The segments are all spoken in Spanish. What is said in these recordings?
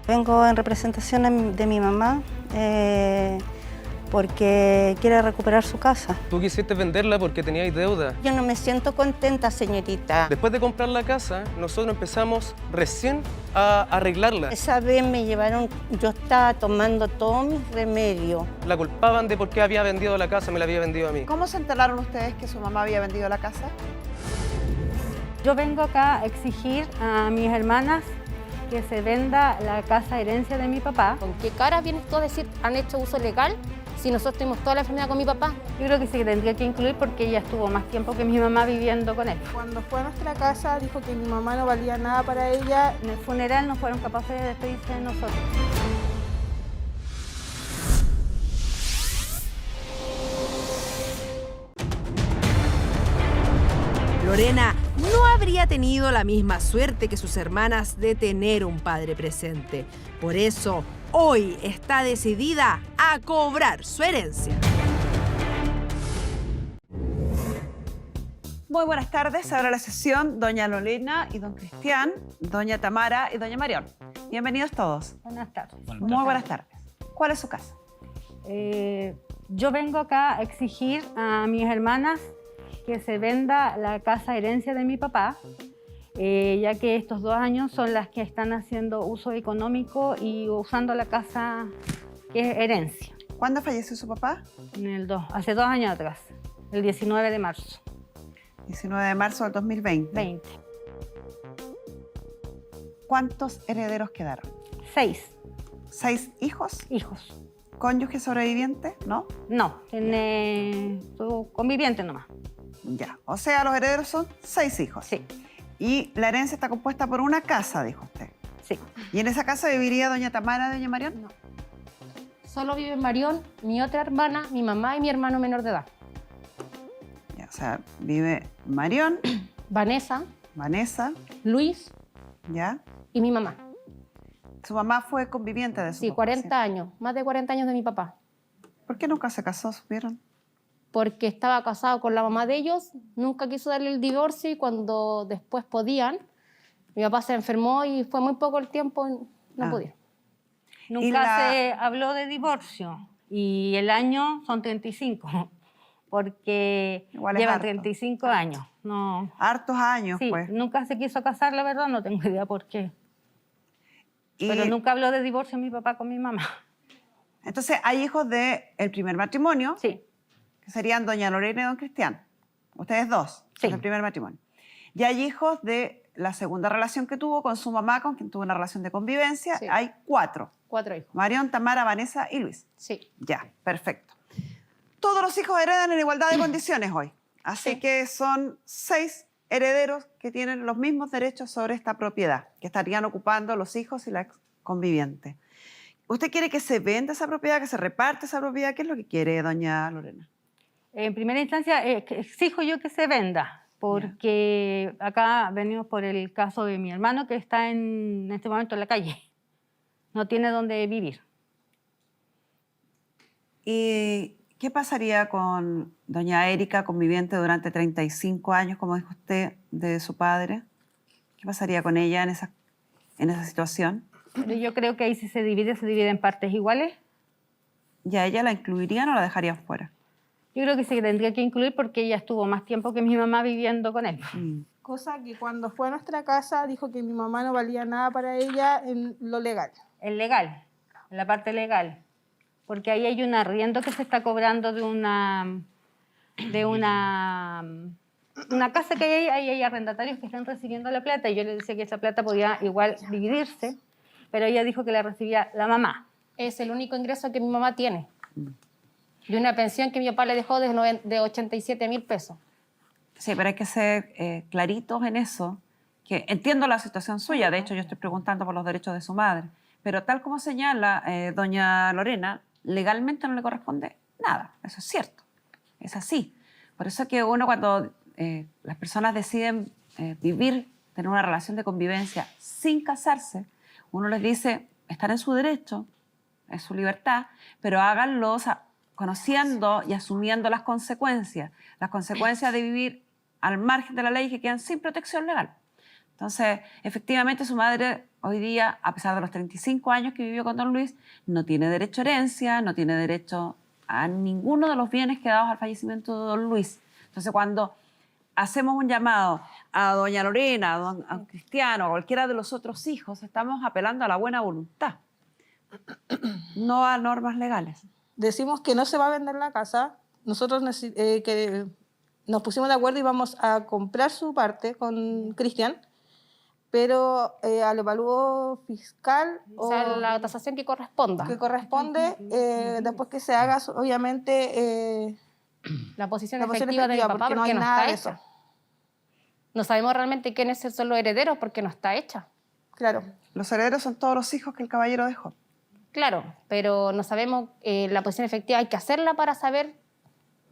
Vengo en representación de mi mamá porque quiere recuperar su casa. Tú quisiste venderla porque teníais deuda. Yo no me siento contenta, señorita. Después de comprar la casa, nosotros empezamos recién a arreglarla. Esa vez me llevaron, yo estaba tomando todos mis remedios. La culpaban de por qué había vendido la casa, me la había vendido a mí. ¿Cómo se enteraron ustedes que su mamá había vendido la casa? Yo vengo acá a exigir a mis hermanas que se venda la casa herencia de mi papá. ¿Con qué cara vienes tú a decir han hecho uso legal si nosotros tuvimos toda la enfermedad con mi papá? Yo creo que se tendría que incluir porque ella estuvo más tiempo que mi mamá viviendo con él. Cuando fue a nuestra casa dijo que mi mamá no valía nada para ella. En el funeral no fueron capaces de despedirse de nosotros. Lorena no habría tenido la misma suerte que sus hermanas de tener un padre presente. Por eso, hoy está decidida a cobrar su herencia. Muy buenas tardes. Ahora la sesión, doña Lorena y don Cristian, doña Tamara y doña Marión. Bienvenidos todos. Buenas tardes. Muy buenas tardes. ¿Cuál es su casa? Yo vengo acá a exigir a mis hermanas que se venda la casa herencia de mi papá, ya que estos 2 años son las que están haciendo uso económico y usando la casa que es herencia. ¿Cuándo falleció su papá? Hace 2 años atrás, el 19 de marzo. 19 de marzo del 2020. 20. ¿Cuántos herederos quedaron? 6 ¿6 hijos? hijos. ¿Cónyuge sobreviviente? ¿No? No, tiene su conviviente nomás. Ya. O sea, los herederos son 6 hijos. Sí, Y la herencia está compuesta por una casa, dijo usted. sí. ¿Y en esa casa viviría doña Tamara, doña Marión? No. Solo vive Marión, mi otra hermana, mi mamá y mi hermano menor de edad. Ya, o sea, vive Marión, Vanessa, Vanessa, Luis ¿ya? y mi mamá. Su mamá fue conviviente de su Sí, papá, 40 años, más de 40 años de mi papá. ¿Por qué nunca se casó, supieron? Porque estaba casado con la mamá de ellos, nunca quiso darle el divorcio y cuando después podían, mi papá se enfermó y fue muy poco el tiempo, no Ah. podía. Nunca se habló de divorcio y el año son 35, porque Igual es llevan harto. 35 años. No, Hartos años, sí, pues. nunca se quiso casar, la verdad, no tengo idea por qué. Y Pero nunca habló de divorcio mi papá con mi mamá. entonces, hay hijos del primer matrimonio, Sí, que serían doña Lorena y don Cristian. Ustedes dos, Sí. del primer matrimonio. Y hay hijos de la segunda relación que tuvo con su mamá, con quien tuvo una relación de convivencia. Sí. Hay 4. 4 hijos. Marión, Tamara, Vanessa y Luis. Sí. Ya, perfecto. Todos los hijos heredan en igualdad de condiciones hoy. Así Sí. que son 6 herederos que tienen los mismos derechos sobre esta propiedad, que estarían ocupando los hijos y la ex conviviente. ¿Usted quiere que se venda esa propiedad, que se reparte esa propiedad? ¿Qué es lo que quiere, doña Lorena? en primera instancia exijo yo que se venda, porque acá venimos por el caso de mi hermano que está en este momento en la calle. No tiene dónde vivir. ¿Y qué pasaría con doña Erika, conviviente durante 35 años, como dijo usted, de su padre? ¿Qué pasaría con ella en esa situación? Pero yo creo que ahí si se divide en partes iguales. ¿Y a ella la incluirían o la dejarían fuera? Yo creo que se tendría que incluir porque ella estuvo más tiempo que mi mamá viviendo con él. Cosa que cuando fue a nuestra casa dijo que mi mamá no valía nada para ella en lo legal. El legal, la parte legal. Porque ahí hay un arriendo que se está cobrando de una casa que hay arrendatarios que están recibiendo la plata. Y yo le decía que esa plata podía igual dividirse, pero ella dijo que la recibía la mamá. Es el único ingreso que mi mamá tiene. De una pensión que mi papá le dejó de 87.000 pesos. Sí, pero hay que ser claritos en eso, que entiendo la situación suya, de hecho yo estoy preguntando por los derechos de su madre, pero tal como señala doña Lorena, legalmente no le corresponde nada, eso es cierto, es así. Por eso es que uno cuando las personas deciden vivir, tener una relación de convivencia sin casarse, uno les dice, están en su derecho, es su libertad, pero háganlo conociendo y asumiendo las consecuencias de vivir al margen de la ley que quedan sin protección legal. Entonces, efectivamente, su madre hoy día, a pesar de los 35 años que vivió con don Luis, no tiene derecho a herencia, no tiene derecho a ninguno de los bienes quedados al fallecimiento de don Luis. Entonces, cuando hacemos un llamado a doña Lorena, a don Cristiano, a cualquiera de los otros hijos, estamos apelando a la buena voluntad, no a normas legales. Decimos que no se va a vender la casa. Nosotros que nos pusimos de acuerdo y vamos a comprar su parte con Cristian, pero al evalúo fiscal O sea, la tasación que corresponda. que corresponde, después que se haga, obviamente, La posición la posición efectiva de mi papá porque no hay no nada está de eso. hecha. No sabemos realmente quiénes son los herederos porque no está hecha. Claro. Los herederos son todos los hijos que el caballero dejó. Claro, pero no sabemos la posición efectiva. Hay que hacerla para saber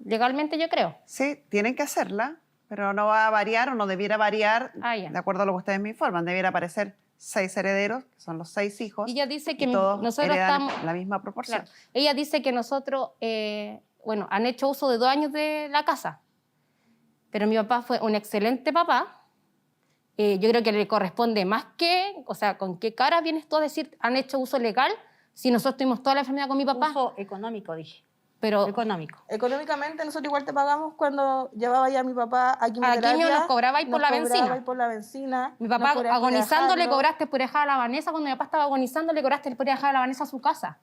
legalmente, yo creo. Sí, tienen que hacerla, pero no va a variar o no debiera variar, Ya. de acuerdo a lo que ustedes me informan. Debiera aparecer 6 herederos, que son los 6 hijos, Y ella dice y que todos nosotros heredan estamos... la misma proporción. Claro, ella dice que nosotros, han hecho uso de 2 años de la casa. Pero mi papá fue un excelente papá. Yo creo que le corresponde más que... O sea, ¿con qué cara vienes tú a decir han hecho uso legal si nosotros tuvimos toda la enfermedad con mi papá? Uso económico, dije. Pero Económico. Económicamente nosotros igual te pagamos cuando llevaba ya a mi papá a a quimioterapia. quimio nos cobrabais por la benzina. Por la benzina. Mi papá nos cobrabas por agonizando le dejarlo. cobraste por dejar a la Vanessa. Cuando mi papá estaba agonizando le cobraste por dejar a la Vanessa a su casa.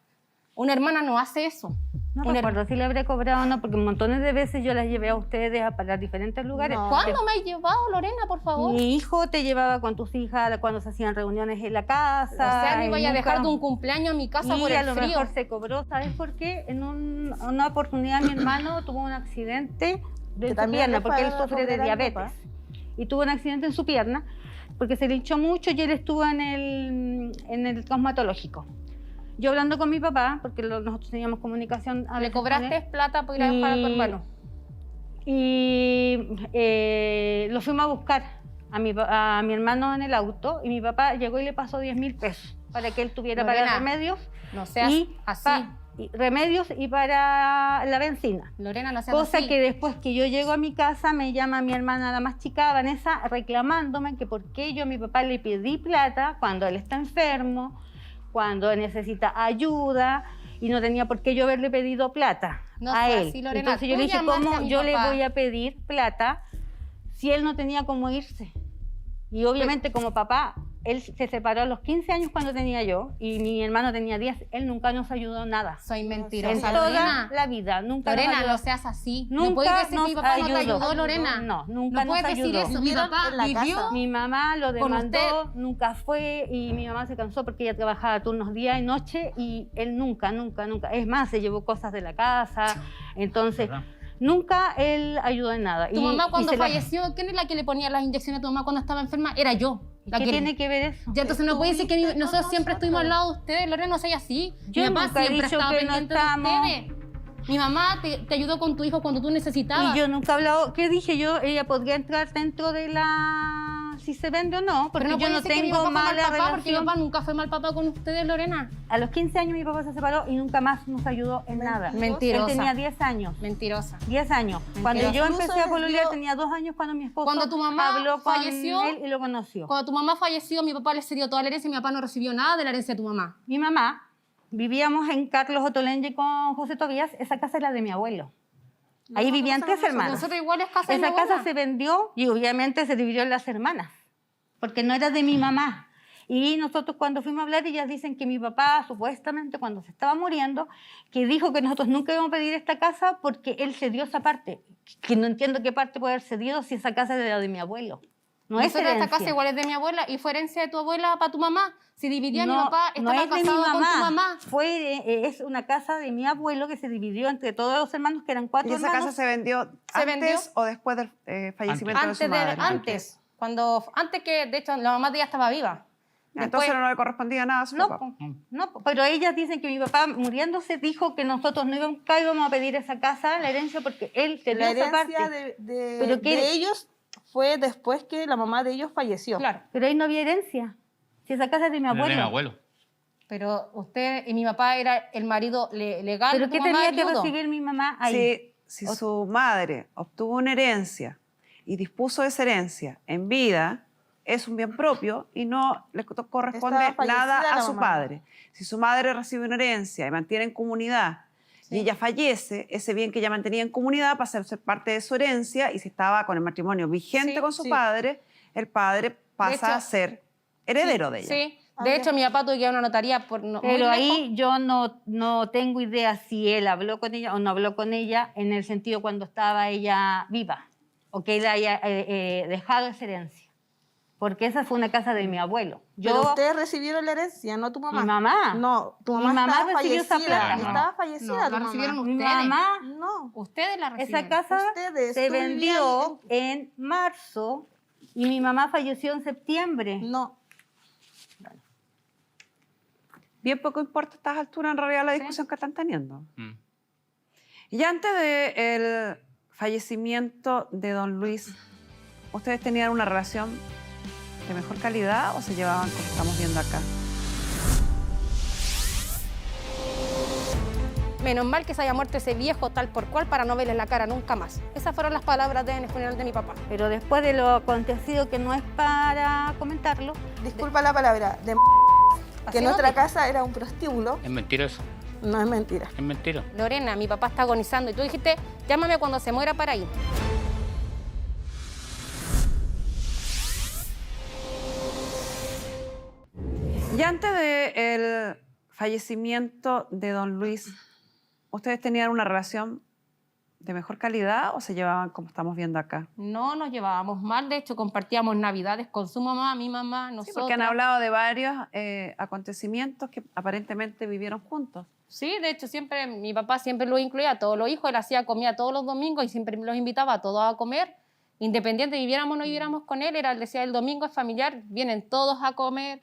Una hermana no hace eso. No Una recuerdo si le habré cobrado o no, porque montones de veces yo las llevé a ustedes para diferentes lugares. No. ¿Cuándo me has llevado, Lorena, por favor? Mi hijo te llevaba con tus hijas cuando se hacían reuniones en la casa. O sea, me y vaya a nunca- dejar de un cumpleaños a mi casa y por a el lo frío. mejor se cobró, ¿sabes por qué? En una oportunidad mi hermano tuvo un accidente de Que su también pierna, le porque él pagaron sufre de al diabetes. papá. Y tuvo un accidente en su pierna, porque se le hinchó mucho y él estuvo en el traumatológico. Yo hablando con mi papá, porque nosotros teníamos comunicación. a Le veces con cobraste él, plata por ir a dejar a tu hermano. y lo fuimos a buscar a mi hermano en el auto, y mi papá llegó y le pasó 10.000 pesos para que él tuviera Lorena, para remedios No seas y así. remedios y para la benzina. Lorena, no seas Cosa así. que después que yo llego a mi casa me llama mi hermana, la más chica, Vanessa, reclamándome que por qué yo a mi papá le pedí plata cuando él está enfermo, cuando necesita ayuda, y no tenía por qué yo haberle pedido plata No a sea él. así, Lorena. Entonces yo Tú le dije, llamaste a ¿cómo mi yo le papá? voy a pedir plata si él no tenía cómo irse? Y obviamente como papá, él se separó a los 15 años cuando tenía yo, y mi hermano tenía 10, él nunca nos ayudó nada. Soy En mentirosa, toda Lorena. la vida, nunca nos Lorena, ayudó. no seas así. Nunca no puedes decir que mi nos papá no te ayudó. ayudó, Lorena. No, nunca No puedes nos decir ayudó. eso. Mi Vivieron papá en la vivió... casa. Mi mamá lo Con demandó, nunca fue, y mi mamá se cansó porque ella trabajaba turnos día y noche, y él nunca. Es más, se llevó cosas de la casa, entonces nunca él ayudó en nada. Tu mamá cuando falleció, ¿quién es la que le ponía las inyecciones a tu mamá cuando estaba enferma? Era yo. La ¿Qué que tiene que ver eso? Ya, entonces no puede decir que Estuviste nosotros con siempre estuvimos al nosotros. lado de ustedes. Lorena, no seas así. Yo Mi papá nunca he siempre dicho estaba que no pendiente estamos. de ustedes. Mi mamá te ayudó con tu hijo cuando tú necesitabas. Y yo nunca he hablado, ¿qué dije yo? Ella podría entrar dentro de la... si se vende o no, porque Pero no yo puede no decir que mi tengo papá fue mal mala papá, porque mi relación. papá nunca fue mal papá con ustedes, Lorena. A los 15 años mi papá se separó y nunca más nos ayudó en nada. Mentirosa. Él tenía 10 años. Mentirosa. 10 años. Cuando yo Incluso empecé a les pololear dio- tenía 2 años cuando mi esposo Cuando tu mamá habló con falleció, él y lo conoció. Cuando tu mamá falleció, mi papá le cedió toda la herencia y mi papá no recibió nada de la herencia de tu mamá. Mi mamá, vivíamos en Carlos Ottolenghi con José Tobías, esa casa era de mi abuelo. Ahí vivían 3 hermanos. Nosotros igual es casa de mi Esa casa abuela. se vendió y obviamente se dividió en las hermanas, porque no era de mi mamá. Y nosotros cuando fuimos a hablar, ellas dicen que mi papá, supuestamente, cuando se estaba muriendo, que dijo que nosotros nunca íbamos a pedir esta casa porque él cedió esa parte. Que no entiendo qué parte puede haber cedido si esa casa era de mi abuelo. No es Nosotros esta casa herencia. igual es de mi abuela y fue herencia de tu abuela para tu mamá. Si dividía mi papá, no estaba es de mi casado con tu mamá. Es una casa de mi abuelo que se dividió entre todos los hermanos, que eran 4 ¿Y esa hermanos. casa se vendió ¿Se antes vendió? o después del fallecimiento de su madre? Antes que, de hecho, la mamá de ella estaba viva. Entonces Después- no le correspondía nada a su No, papá. pero ellas dicen que mi papá muriéndose dijo que nosotros nunca íbamos a pedir esa casa, la herencia, porque él te La dio esa herencia parte. de ellos fue después que la mamá de ellos falleció. Claro, Pero ahí no había herencia. Si esa casa es de mi Era abuelo. de mi abuelo. pero usted y mi papá era el marido legal ¿Pero de qué tu mamá, tenía el que viudo. recibir mi mamá ahí? Si su madre obtuvo una herencia y dispuso de esa herencia en vida, es un bien propio y no le corresponde Estaba nada fallecida a la su mamá. padre. Si su madre recibe una herencia y mantiene en comunidad y ella fallece, ese bien que ella mantenía en comunidad pasa a ser parte de su herencia y si estaba con el matrimonio vigente Sí, con su sí. padre, el padre pasa hecho, a ser heredero de ella. Sí, de hecho mi papá tuvo que ir a una notaría por muy Pero lejos. ahí yo no tengo idea si él habló con ella o no habló con ella en el sentido cuando estaba ella viva o que él haya dejado esa herencia. Porque esa fue una casa de mi abuelo. Pero ustedes recibieron la herencia, no tu mamá. Mi mamá. No, tu Mi mamá, mamá estaba recibió esa fallecida. plata. No. Estaba fallecida No, tu la mamá. recibieron mi ustedes. mamá, No. Ustedes la recibieron. esa casa Ustedes, se tú vendió vivías en marzo y mi mamá falleció en septiembre. No. Bien poco importa a estas alturas en realidad la discusión que están teniendo. Mm. Y antes del fallecimiento de don Luis, ¿ustedes tenían una relación de mejor calidad o se llevaban como estamos viendo acá? Menos mal que se haya muerto ese viejo tal por cual para no verle la cara nunca más. Esas fueron las palabras en el funeral de mi papá. Pero después de lo acontecido, que no es para comentarlo, Disculpa la palabra. Así Que no nuestra te- casa era un prostíbulo. Es mentira eso. No es mentira. Es mentira. Lorena, mi papá está agonizando y tú dijiste, llámame cuando se muera para ir. Y antes del fallecimiento de don Luis, ¿ustedes tenían una relación de mejor calidad o se llevaban como estamos viendo acá? No nos llevábamos mal, de hecho compartíamos navidades con su mamá, mi mamá, Sí, nosotros. porque han hablado de varios acontecimientos que aparentemente vivieron juntos. Sí, de hecho siempre, mi papá siempre lo incluía a todos los hijos, él hacía comida todos los domingos y siempre los invitaba a todos a comer. Independiente viviéramos o no viviéramos con él, él decía el domingo es familiar, vienen todos a comer,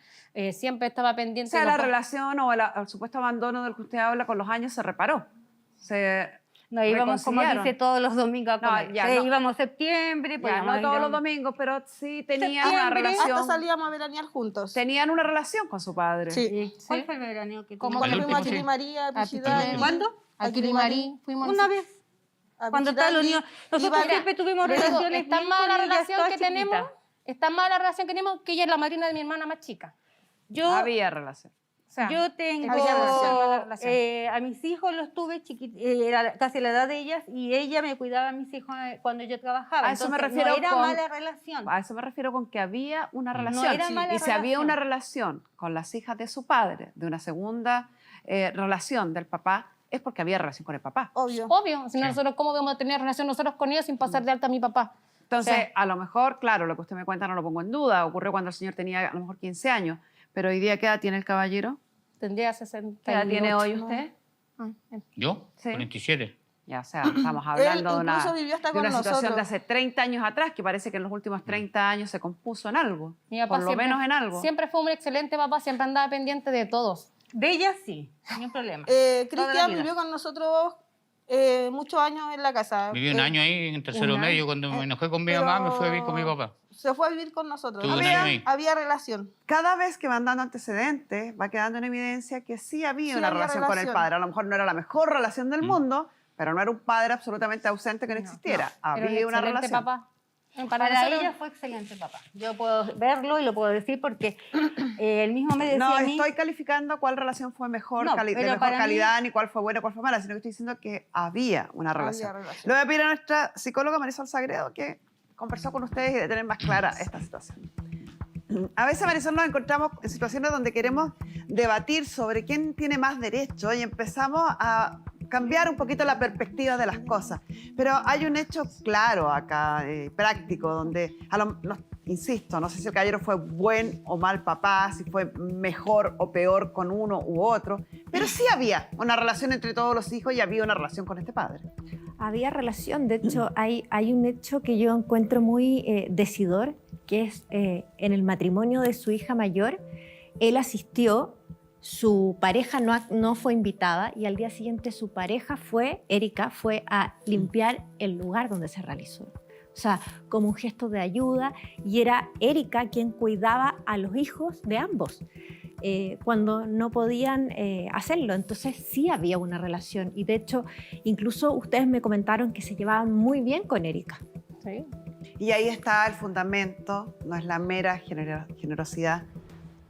siempre estaba O pendiente. sea, de la los- relación o el supuesto abandono del que usted habla con los años se reparó. nos íbamos, como reconciliaron. dice, todos los domingos a No, comer. ya Sí, no. íbamos septiembre, pues Ya, no todos los domingos, pero sí tenían una Hasta relación. salíamos a veranear juntos. Tenían una relación con su padre. Sí. ¿Cuál fue el veraneo que ¿Cómo? tuvimos? Cuando El fuimos a último, sí. Quilimaría, A Pichidale, Quilimarí. ¿Cuándo? A Quilimarí fuimos. Una vez. a Cuando estaba la Pichidale, unión. Nosotros iba- siempre tuvimos Pero digo, relaciones es tan bien mala con la ella, relación toda que chiquita. tenemos, es tan mala la relación que tenemos que ella es la madrina de mi hermana más chica. Yo, Había relación. O sea, yo tengo había demasiada mala relación. a mis hijos los tuve chiquitos, era casi la edad de ellas y ella me cuidaba a mis hijos cuando yo trabajaba. A eso me Entonces, refiero no era con- mala relación. A eso me refiero con que había una No relación. era mala y si había relación. una relación con las hijas de su padre, de una segunda relación del papá, es porque había relación con el papá. Obvio. Obvio, si no, nosotros cómo vamos a tener relación nosotros con ellos sin pasar de alta a mi papá. Entonces, Sí. a lo mejor, claro, lo que usted me cuenta no lo pongo en duda. Ocurrió cuando el señor tenía a lo mejor 15 años. Pero hoy día, ¿qué edad tiene el caballero? Tendría 60. ¿Qué edad tiene hoy usted? ¿Yo? Sí. 47. Ya, o sea, estamos hablando de una, incluso vivió hasta de con una situación nosotros. de hace 30 años atrás, que parece que en los últimos 30 años se compuso en algo. Mi papá Por lo siempre- menos en algo. Siempre fue un excelente papá, siempre andaba pendiente de todos. De ella sí, ni un problema. Eh, Toda la Cristian vida. vivió con nosotros muchos años en la casa. Viví un año ahí en tercero un medio. Cuando me enojé con mi pero- mamá, me fui a vivir con mi papá. Se fue a vivir con nosotros. Tuve un año ahí. Había relación. Cada vez que van dando antecedentes, va quedando en evidencia que sí había Sí una había relación con el relación. padre. A lo mejor no era la mejor relación del mundo, pero no era un padre absolutamente ausente que no existiera. Era un Había una excelente relación. papá. Para nosotros- ella fue excelente papá. Yo puedo verlo y lo puedo decir porque él mismo me decía No a mí... estoy calificando cuál relación fue mejor, No, de pero mejor para mí- calidad, ni cuál fue buena, cuál fue mala, sino que estoy diciendo que había una relación. relación. Le voy a pedir a nuestra psicóloga Marisol Sagredo que conversó con ustedes y de tener más clara esta situación. A veces, Marisol, nos encontramos en situaciones donde queremos debatir sobre quién tiene más derecho y empezamos a cambiar un poquito la perspectiva de las cosas. Pero hay un hecho claro acá, práctico, donde, insisto, no sé si el caballero fue buen o mal papá, si fue mejor o peor con uno u otro, pero sí había una relación entre todos los hijos y había una relación con este padre. Había relación, de hecho hay un hecho que yo encuentro muy decidor, que es en el matrimonio de su hija mayor, él asistió, su pareja no fue invitada y al día siguiente su pareja Erika, fue a limpiar el lugar donde se realizó. O sea, como un gesto de ayuda, y era Erika quien cuidaba a los hijos de ambos cuando no podían hacerlo. Entonces sí había una relación y de hecho incluso ustedes me comentaron que se llevaban muy bien con Erika. Sí. Y ahí está el fundamento, no es la mera generosidad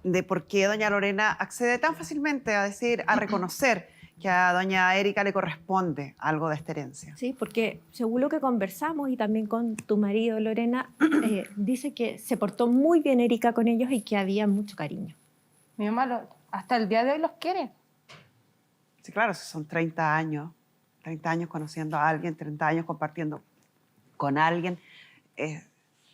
de por qué doña Lorena accede tan fácilmente a decir, a reconocer que a doña Erika le corresponde algo de esta herencia. Sí, porque según lo que conversamos y también con tu marido, Lorena, dice que se portó muy bien Erika con ellos y que había mucho cariño. Mi mamá hasta el día de hoy los quiere. Sí, claro, son 30 años conociendo a alguien, 30 años compartiendo con alguien.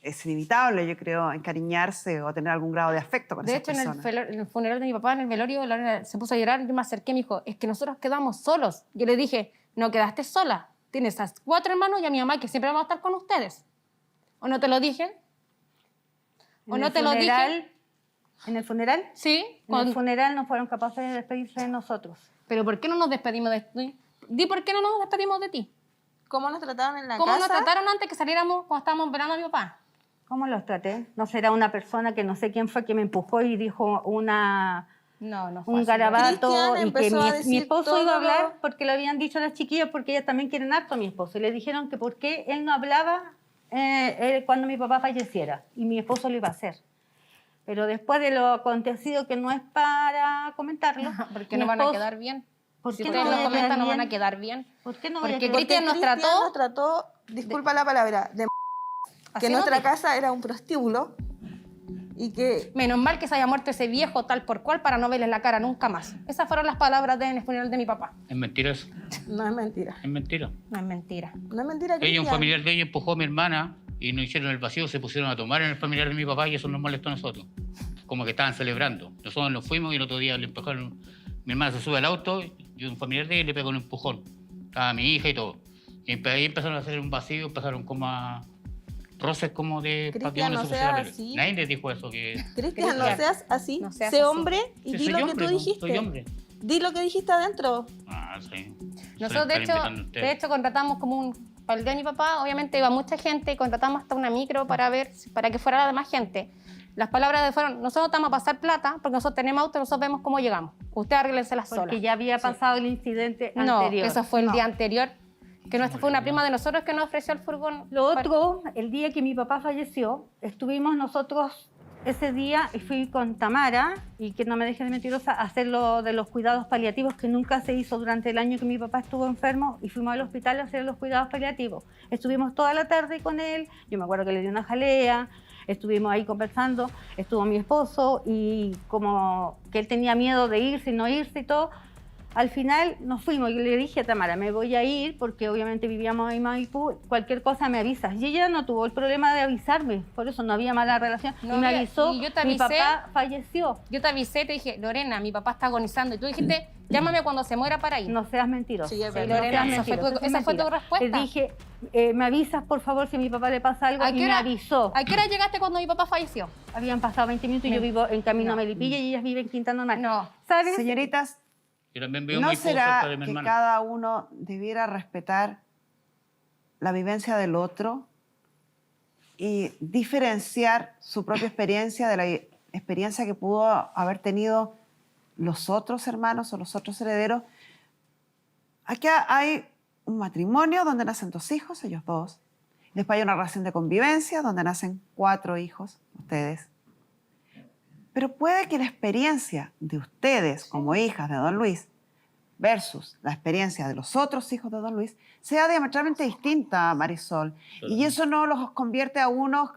Es inevitable, yo creo, encariñarse o tener algún grado de afecto con De esa hecho, persona. en el funeral de mi papá, en el velorio, Lorena se puso a llorar y yo me acerqué y me dijo, es que nosotros quedamos solos. Yo le dije, no quedaste sola. Tienes a 4 hermanos y a mi mamá que siempre vamos a estar con ustedes. ¿O no te lo dije? ¿O no te lo dije? ¿En el funeral? Sí. En el funeral no fueron capaces de despedirse de nosotros. ¿Pero por qué no nos despedimos de ti? Di por qué no nos despedimos de ti. ¿Cómo nos trataron en la ¿Cómo casa? nos trataron antes que saliéramos cuando estábamos velando a mi papá? ¿Cómo los traté? No será una persona que no sé quién fue que me empujó y dijo un garabato Cristian y que empezó a mi decir esposo todo iba a hablar lo- porque lo habían dicho las chiquillas porque ellas también quieren harto a mi esposo. Y le dijeron que por qué él no hablaba cuando mi papá falleciera y mi esposo lo iba a hacer. Pero después de lo acontecido, que no es para comentarlo, Porque mi no van a esposo- quedar bien. ¿Por Si qué ustedes no lo voy a comentan, quedar no van a bien? quedar bien. ¿Por qué no voy a Porque quedar bien? Cristian nos trató... disculpa la palabra, de que Así nuestra no te- casa era un prostíbulo y que Menos mal que se haya muerto ese viejo tal por cual para no verles la cara nunca más. Esas fueron las palabras en el funeral de mi papá. Es mentira eso. no es mentira. Es mentira. No es mentira. No es mentira, Ella, un Cristian. familiar de ella, empujó a mi hermana y nos hicieron el vacío, se pusieron a tomar en el familiar de mi papá y eso nos molestó a nosotros. Como que estaban celebrando. Nosotros nos fuimos y el otro día le empujaron. Mi hermana se sube al auto y un familiar de ella le pegó un empujón. Estaba mi hija y todo. Y ahí empezaron a hacer un vacío, empezaron como a roces como de... para que Cristian, uno no se pusiera seas a pelear. así. Nadie les dijo eso. Que... Cristian, no seas así. No seas sé así. hombre y Sí, di soy lo que hombre, tú po, dijiste. soy hombre. Di lo que dijiste adentro. Ah, sí. Nosotros, de hecho, contratamos como para el día de mi papá, obviamente iba mucha gente y contratamos hasta una micro para que fuera la demás gente. Las palabras fueron, nosotros estamos a pasar plata porque nosotros tenemos auto y nosotros vemos cómo llegamos. Ustedes arréglenselas solas. Porque ya había pasado el incidente No, anterior. eso fue el día anterior, que nuestra fue una prima de nosotros que nos ofreció el furgón. Lo otro, el día que mi papá falleció, estuvimos nosotros ese día y fui con Tamara, y que no me dejes de mentirosa, a hacer lo de los cuidados paliativos que nunca se hizo durante el año que mi papá estuvo enfermo, y fuimos al hospital a hacer los cuidados paliativos. Estuvimos toda la tarde con él, yo me acuerdo que le di una jalea, estuvimos ahí conversando, estuvo mi esposo y como que él tenía miedo de irse y no irse y todo, al final nos fuimos y le dije a Tamara, me voy a ir porque obviamente vivíamos en Maipú, cualquier cosa me avisas. Y ella no tuvo el problema de avisarme, por eso no había mala relación. No y me había- avisó, y yo te mi avisé. papá falleció. Yo te avisé, te dije, Lorena, mi papá está agonizando. Y tú dijiste, llámame cuando se muera para ir. No seas mentiroso. Sí, es no verdad. Lorena, seas esa fue tu- mentiroso, esa es fue tu mentira. respuesta. Le dije, me avisas por favor si a mi papá le pasa algo, ¿A y qué me hora- avisó. ¿A qué hora llegaste cuando mi papá falleció? Habían pasado 20 minutos y yo vivo en camino a Melipilla y ellas viven en Quintana Normal. No. ¿Sabes? Señoritas, Yo también veo ¿no muy será cerca de mi que hermana. cada uno debiera respetar la vivencia del otro y diferenciar su propia experiencia de la experiencia que pudo haber tenido los otros hermanos o los otros herederos? Aquí hay un matrimonio donde nacen 2 hijos, ellos 2. Después hay una relación de convivencia donde nacen 4 hijos, ustedes. Pero puede que la experiencia de ustedes como hijas de don Luis versus la experiencia de los otros hijos de don Luis sea diametralmente distinta, Marisol. Y eso no los convierte a unos...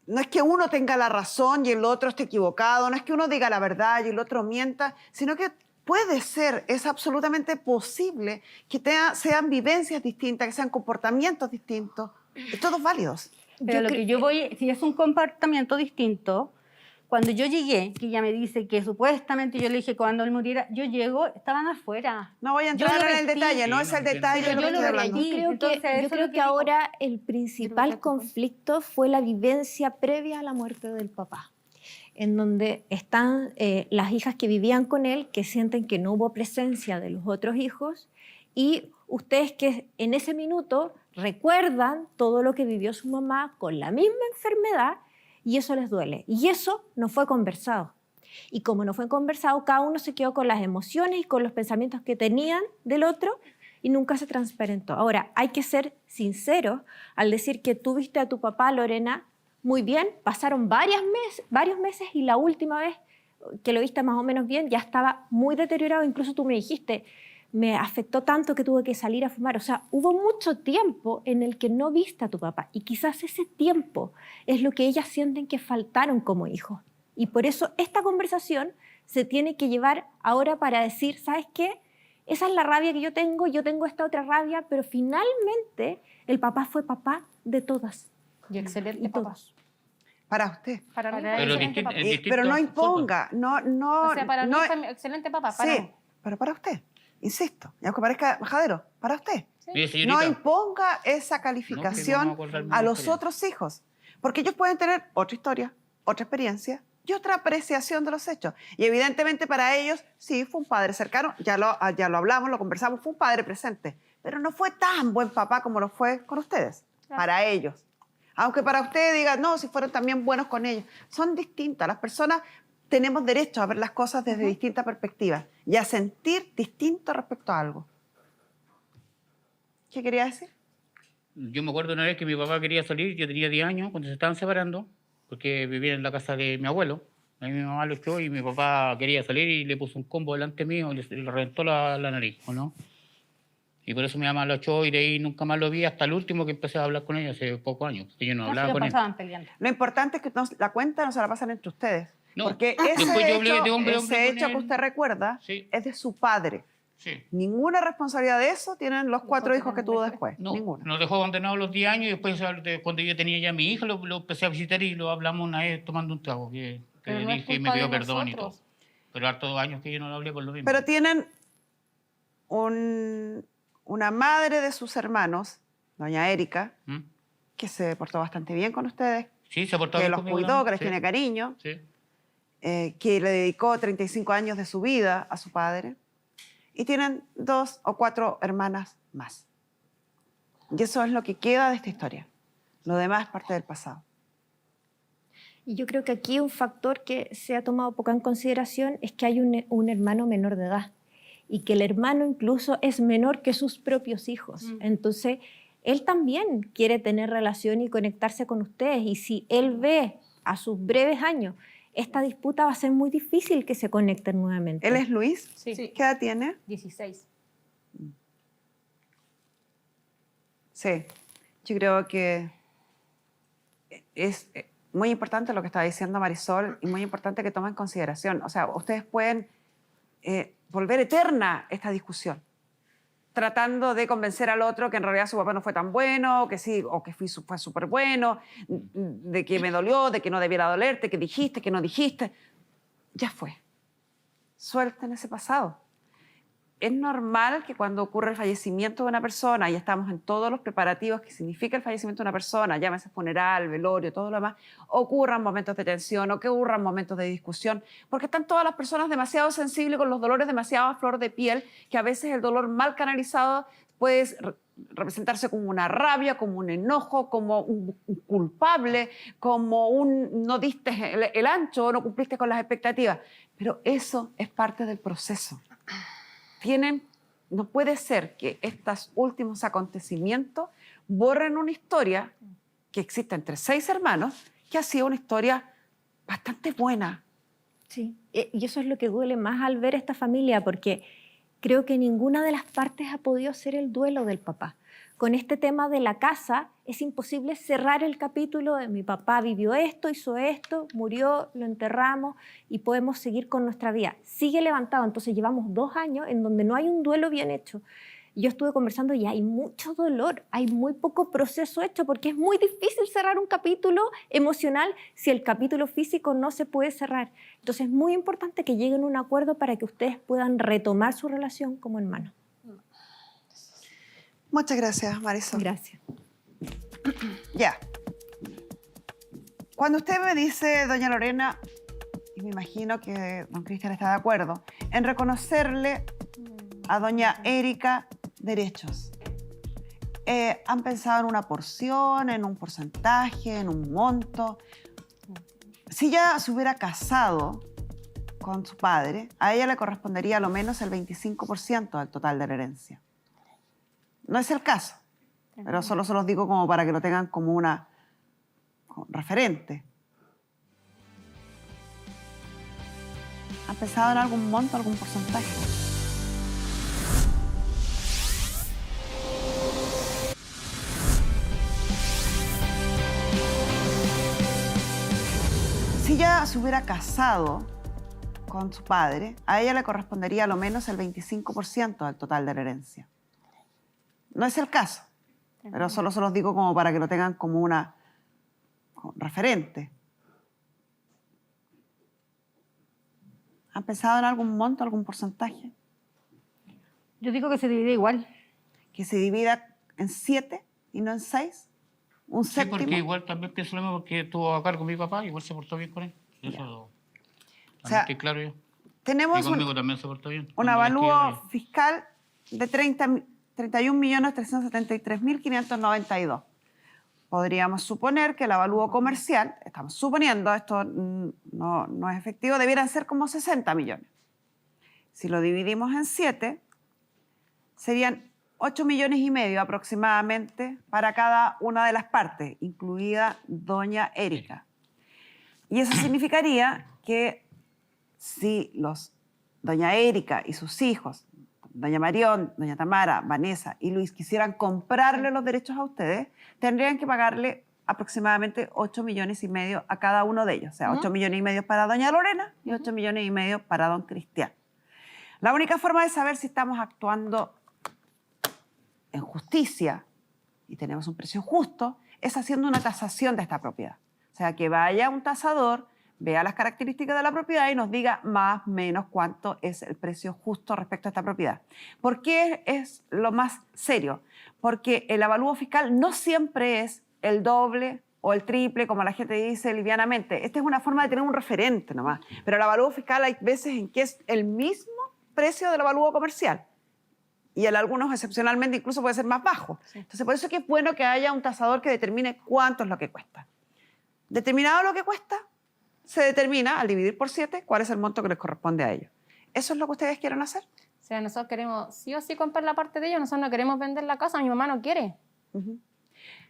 no es que uno tenga la razón y el otro esté equivocado, no es que uno diga la verdad y el otro mienta, sino que puede ser, es absolutamente posible que sean vivencias distintas, que sean comportamientos distintos, todos válidos. Pero lo que yo voy, si es un comportamiento distinto, cuando yo llegué, que ella me dice que supuestamente yo le dije cuando él muriera, yo llego, estaban afuera. No voy a entrar Yo lo en el vestí. detalle, no es el detalle de lo que yo lo estoy hablando. veía. Yo creo Entonces, que, eso es lo que que digo. ahora el principal conflicto fue la vivencia previa a la muerte del papá, en donde están las hijas que vivían con él, que sienten que no hubo presencia de los otros hijos, y ustedes que en ese minuto recuerdan todo lo que vivió su mamá con la misma enfermedad, y eso les duele. Y eso no fue conversado. Y como no fue conversado, cada uno se quedó con las emociones y con los pensamientos que tenían del otro, y nunca se transparentó. Ahora, hay que ser sinceros al decir que tú viste a tu papá, Lorena, muy bien, pasaron varios meses y la última vez que lo viste más o menos bien ya estaba muy deteriorado, incluso tú me dijiste, me afectó tanto que tuve que salir a fumar. O sea, hubo mucho tiempo en el que no viste a tu papá y quizás ese tiempo es lo que ellas sienten que faltaron como hijos. Y por eso esta conversación se tiene que llevar ahora para decir, ¿sabes qué? Esa es la rabia que yo tengo esta otra rabia, pero finalmente el papá fue papá de todas. Y excelente Y papá. todos. Para usted. Para mí, Pero excelente papá. Pero no imponga, no... O sea, para mí no, fue excelente papá. Para sí, pero para usted, insisto, y aunque parezca majadero, para usted. Mire, señorita, No imponga esa no calificación me acuerdo a los experiencia. otros hijos, porque ellos pueden tener otra historia, otra experiencia y otra apreciación de los hechos. Y evidentemente para ellos, sí, fue un padre cercano, ya lo hablamos, lo conversamos, fue un padre presente, pero no fue tan buen papá como lo fue con ustedes, para ellos. Aunque para usted diga, no, si fueron también buenos con ellos. Son distintas. Las personas tenemos derecho a ver las cosas desde distintas perspectivas y a sentir distinto respecto a algo. ¿Qué quería decir? Yo me acuerdo una vez que mi papá quería salir, yo tenía 10 años, cuando se estaban separando, porque vivía en la casa de mi abuelo. Ahí mi mamá lo echó y mi papá quería salir y le puso un combo delante mío y le reventó la nariz, ¿o no? Y por eso mi mamá lo echó y de ahí nunca más lo vi hasta el último que empecé a hablar con ella hace pocos años. Que yo no hablaba con él. pasaban peleando. Lo importante es que la cuenta no se la pasan entre ustedes. No, porque después yo hablé de hombre a hombre ese con hecho él. que usted recuerda Sí. es de su padre. Sí. Ninguna responsabilidad de eso tienen los 4 hijos que tuvo después. No, Ninguna. nos dejó abandonados los 10 años y después cuando yo tenía ya a mi hija lo empecé a visitar y lo hablamos una vez tomando un trago. Que Pero no es dije y me culpa pidió de perdón y todo. nosotros. Pero hartos años que yo no lo hablé por lo mismo. Pero tienen una madre de sus hermanos, doña Erika, ¿Mm? que se portó bastante bien con ustedes, Sí, se ha portado que bien los conmigo cuidó, también. que les Sí, tiene cariño, sí. que le dedicó 35 años de su vida a su padre, y tienen 2 o 4 hermanas más. Y eso es lo que queda de esta historia. Lo demás es parte del pasado. Y yo creo que aquí un factor que se ha tomado poco en consideración es que hay un hermano menor de edad y que el hermano incluso es menor que sus propios hijos. Entonces, él también quiere tener relación y conectarse con ustedes. Y si él ve a sus breves años esta disputa, va a ser muy difícil que se conecten nuevamente. ¿Él es Luis? Sí. ¿Qué edad tiene? 16. Sí, yo creo que es muy importante lo que está diciendo Marisol y muy importante que tomen en consideración. O sea, ustedes pueden volver eterna esta discusión, tratando de convencer al otro que en realidad su papá no fue tan bueno, que sí, o que fue súper bueno, de que me dolió, de que no debiera dolerte, que dijiste, que no dijiste. Ya fue. Suelten ese pasado. Es normal que cuando ocurre el fallecimiento de una persona y estamos en todos los preparativos que significa el fallecimiento de una persona, llámese funeral, velorio, todo lo demás, ocurran momentos de tensión o que ocurran momentos de discusión, porque están todas las personas demasiado sensibles con los dolores demasiado a flor de piel, que a veces el dolor mal canalizado puede representarse como una rabia, como un enojo, como un culpable, como un no diste el ancho, no cumpliste con las expectativas. Pero eso es parte del proceso. No puede ser que estos últimos acontecimientos borren una historia que existe entre 6 hermanos, que ha sido una historia bastante buena. Sí, y eso es lo que duele más al ver esta familia, porque creo que ninguna de las partes ha podido hacer el duelo del papá. Con este tema de la casa es imposible cerrar el capítulo de mi papá vivió esto, hizo esto, murió, lo enterramos y podemos seguir con nuestra vida. Sigue levantado, entonces llevamos 2 años en donde no hay un duelo bien hecho. Yo estuve conversando y hay mucho dolor, hay muy poco proceso hecho porque es muy difícil cerrar un capítulo emocional si el capítulo físico no se puede cerrar. Entonces es muy importante que lleguen a un acuerdo para que ustedes puedan retomar su relación como hermanos. Muchas gracias, Marisol. Gracias. Ya. Cuando usted me dice, doña Lorena, y me imagino que don Cristian está de acuerdo, en reconocerle a doña Erika derechos, ¿han pensado en una porción, en un porcentaje, en un monto? Si ella se hubiera casado con su padre, a ella le correspondería a lo menos el 25% del total de la herencia. No es el caso, pero solo se los digo como para que lo tengan como una referente. ¿Han pensado en algún monto, algún porcentaje? Si ella se hubiera casado con su padre, a ella le correspondería a lo menos el 25% del total de la herencia. No es el caso, pero solo se los digo como para que lo tengan como una referente. ¿Han pensado en algún monto, algún porcentaje? Yo digo que se divide igual. Que se divida en 7 y no en 6. Un Sí, séptimo. porque igual también pienso lo mismo, porque estuvo a cargo mi papá, igual se portó bien con él. Eso O sea, estoy claro yo. Tenemos Y conmigo también se portó bien. un Cuando avalúo es que- fiscal de 31.373.592. Podríamos suponer que el avalúo comercial, estamos suponiendo, esto no es efectivo, debieran ser como 60 millones. Si lo dividimos en 7, serían 8,5 millones aproximadamente para cada una de las partes, incluida doña Erika. Y eso significaría que si doña Erika y sus hijos, doña Marión, doña Tamara, Vanessa y Luis, quisieran comprarle los derechos a ustedes, tendrían que pagarle aproximadamente 8,5 millones a cada uno de ellos. O sea, 8,5 millones para doña Lorena y 8,5 millones para don Cristian. La única forma de saber si estamos actuando en justicia y tenemos un precio justo es haciendo una tasación de esta propiedad. O sea, que vaya un tasador, vea las características de la propiedad y nos diga más o menos cuánto es el precio justo respecto a esta propiedad. ¿Por qué es lo más serio? Porque el avalúo fiscal no siempre es el doble o el triple, como la gente dice livianamente. Esta es una forma de tener un referente nomás. Pero el avalúo fiscal hay veces en que es el mismo precio del avalúo comercial. Y en algunos, excepcionalmente, incluso puede ser más bajo. Entonces, por eso es que es bueno que haya un tasador que determine cuánto es lo que cuesta. Determinado lo que cuesta, se determina, al dividir por 7, cuál es el monto que les corresponde a ellos. ¿Eso es lo que ustedes quieren hacer? O sea, nosotros queremos sí o sí comprar la parte de ellos, nosotros no queremos vender la casa, mi mamá no quiere.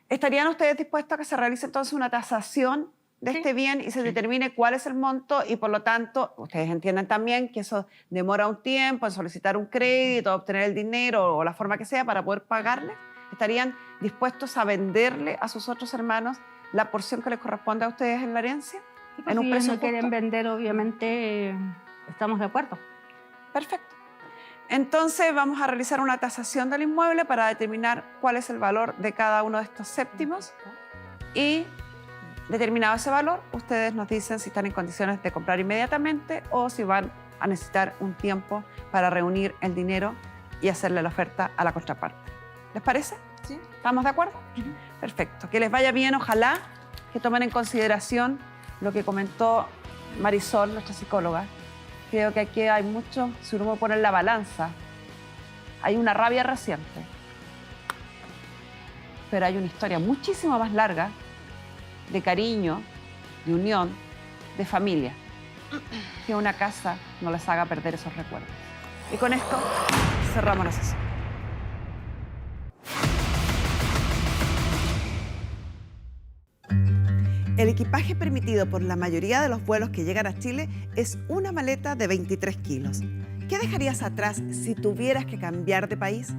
¿Estarían ustedes dispuestos a que se realice entonces una tasación de este bien y se determine cuál es el monto y por lo tanto ustedes entienden también que eso demora un tiempo en solicitar un crédito, obtener el dinero o la forma que sea para poder pagarle? ¿Estarían dispuestos a venderle a sus otros hermanos la porción que les corresponde a ustedes en la herencia? En un precio no quieren vender, obviamente estamos de acuerdo. Perfecto. Entonces vamos a realizar una tasación del inmueble para determinar cuál es el valor de cada uno de estos séptimos y determinado ese valor, ustedes nos dicen si están en condiciones de comprar inmediatamente o si van a necesitar un tiempo para reunir el dinero y hacerle la oferta a la contraparte. ¿Les parece? Sí. ¿Estamos de acuerdo? Perfecto. Que les vaya bien, ojalá que tomen en consideración lo que comentó Marisol, nuestra psicóloga. Creo que aquí hay mucho, si uno pone en la balanza, hay una rabia reciente, pero hay una historia muchísimo más larga de cariño, de unión, de familia, que una casa no les haga perder esos recuerdos. Y con esto cerramos la sesión. El equipaje permitido por la mayoría de los vuelos que llegan a Chile es una maleta de 23 kilos. ¿Qué dejarías atrás si tuvieras que cambiar de país?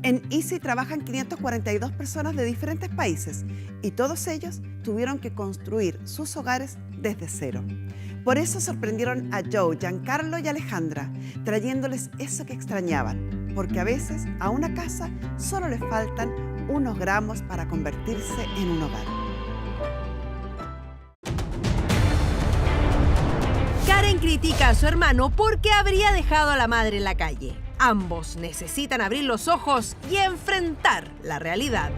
En Easy trabajan 542 personas de diferentes países y todos ellos tuvieron que construir sus hogares desde cero. Por eso sorprendieron a Joe, Giancarlo y Alejandra, trayéndoles eso que extrañaban, porque a veces a una casa solo le faltan unos gramos para convertirse en un hogar. Karen critica a su hermano porque habría dejado a la madre en la calle. Ambos necesitan abrir los ojos y enfrentar la realidad.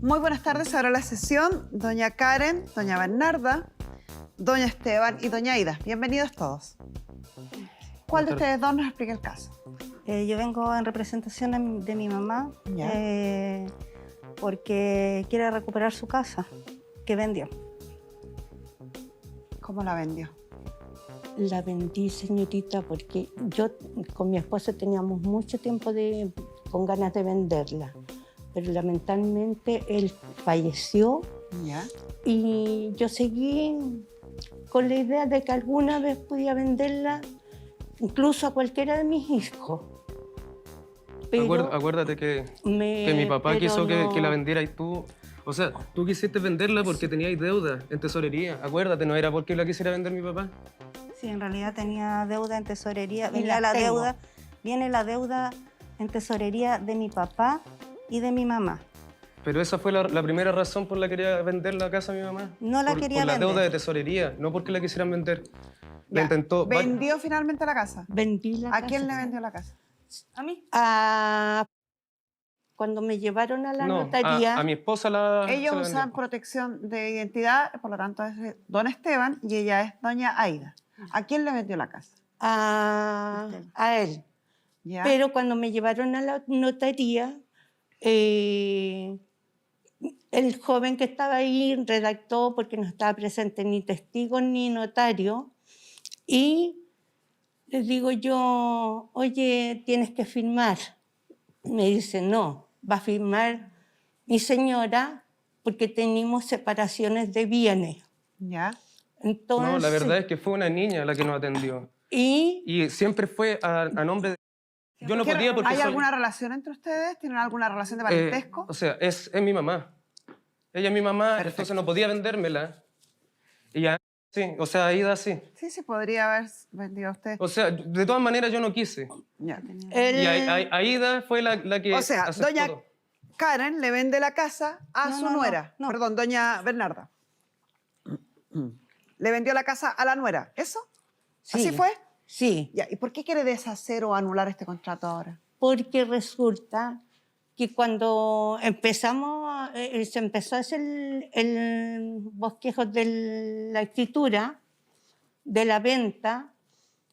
Muy buenas tardes, ahora la sesión. Doña Karen, doña Bernarda, doña Esteban y doña Aida. Bienvenidos todos. ¿Cuál de ustedes dos nos explica el caso? Yo vengo en representación de mi mamá Ya. porque quiere recuperar su casa que vendió. ¿Cómo la vendió? La vendí, señorita, porque yo con mi esposo teníamos mucho tiempo con ganas de venderla, pero lamentablemente él falleció ¿Ya? y yo seguí con la idea de que alguna vez podía venderla incluso a cualquiera de mis hijos. Pero Acuérdate que mi papá pero quiso no- que la vendiera y tú... O sea, tú quisiste venderla porque teníais deuda en tesorería. Acuérdate, no era porque la quisiera vender mi papá. Sí, en realidad tenía deuda en tesorería. Y la tengo. Viene la deuda en tesorería de mi papá y de mi mamá. Pero esa fue la primera razón por la que quería vender la casa a mi mamá. No la por, quería por la vender. deuda de tesorería, no porque la quisieran vender. La Ya. intentó... ¿Vendió finalmente la casa? Vendí la ¿A casa. quién le vendió la casa? ¿A mí? Cuando me llevaron a la No, notaría, a mi esposa la... Ellos se la usan vendió. protección de identidad, por lo tanto es don Esteban y ella es doña Aida. ¿A quién le vendió la casa? a él. ¿Ya? Pero cuando me llevaron a la notaría, el joven que estaba ahí redactó, porque no estaba presente ni testigo ni notario, y les digo yo, oye, tienes que firmar. Me dice, no, va a firmar mi señora porque tenemos separaciones de bienes. ¿Ya? Entonces, No, la verdad es que fue una niña la que nos atendió. Y siempre fue a nombre de... Yo no podía porque ¿Hay soy- alguna relación entre ustedes? ¿Tienen alguna relación de parentesco? o sea, es mi mamá. Ella es mi mamá, Perfecto. entonces no podía vendérmela. Y ya, sí, o sea, Aida sí. Sí, sí, podría haber vendido a usted. O sea, de todas maneras yo no quise. Ya. Y Aida fue la que O sea, aceptó doña todo. Karen le vende la casa a No, su no, no, nuera. no. Perdón, doña Bernarda. Le vendió la casa a la nuera. ¿Eso? Sí. ¿Así fue? sí, Ya. ¿Y por qué quiere deshacer o anular este contrato ahora? porque resulta que cuando empezamos, se empezó a hacer el bosquejo de la escritura, de la venta,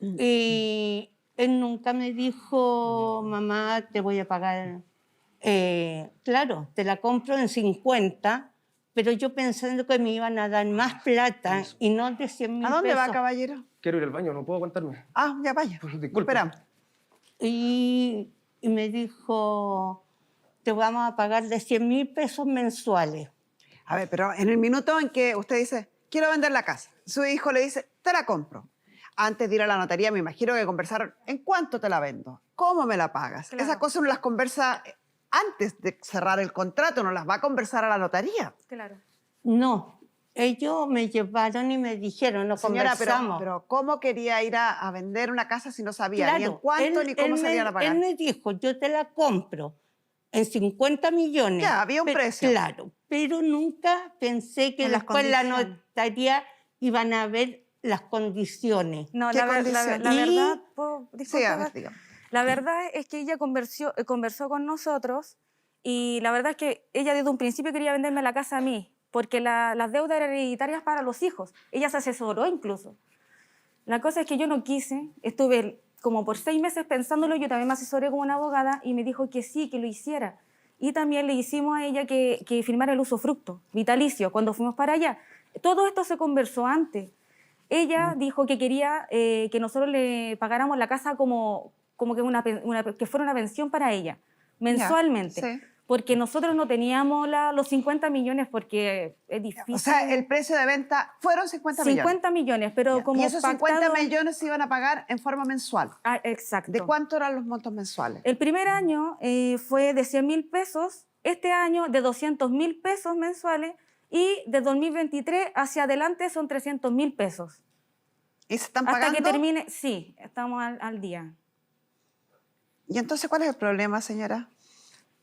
y él nunca me dijo, mamá, te voy a pagar, claro, te la compro en 50, pero yo pensando que me iban a dar más plata y no de 100.000 ¿A dónde va, pesos. caballero? Quiero ir al baño, no puedo aguantarme. Ah, ya vaya. Disculpe. Esperamos. Y me dijo, te vamos a pagar de 100.000 pesos mensuales. A ver, pero en el minuto en que usted dice, quiero vender la casa, su hijo le dice, te la compro. Antes de ir a la notaría, me imagino que conversaron, ¿en cuánto te la vendo? ¿Cómo me la pagas? Claro. Esas cosas uno las conversa antes de cerrar el contrato, no las va a conversar a la notaría. Claro. No, ellos me llevaron y me dijeron, lo Señora, conversamos. pero ¿cómo quería ir a vender una casa si no sabía ni en cuánto ni cómo se iban a pagar? Él me dijo, yo te la compro en 50 millones. Ya, había un precio. Claro, pero nunca pensé que En las después la condiciones. notaría iban a ver las condiciones. No, ¿Qué la condiciones? verdad, Sí, disculpa, a ver, dígame. la verdad es que ella conversó con nosotros y la verdad es que ella desde un principio quería venderme la casa a mí, porque las deudas eran hereditarias para los hijos. Ella se asesoró incluso. La cosa es que yo no quise, estuve como por 6 meses pensándolo, yo también me asesoré con una abogada y me dijo que sí, que lo hiciera. Y también le hicimos a ella que firmara el usufructo vitalicio cuando fuimos para allá. Todo esto se conversó antes. Ella dijo que quería que nosotros le pagáramos la casa como que que fuera una pensión para ella, mensualmente. sí. Porque nosotros no teníamos los 50 millones porque es difícil. O sea, el precio de venta fueron 50 millones. 50 millones, pero Ya. como Y esos 50 pactado- millones se iban a pagar en forma mensual. Ah, exacto. ¿De cuánto eran los montos mensuales? El primer año fue de 100.000 pesos, este año de 200.000 pesos mensuales y de 2023 hacia adelante son 300.000 pesos. ¿Y se están Hasta pagando? que termine, sí, estamos al día. ¿Y entonces cuál es el problema, señora?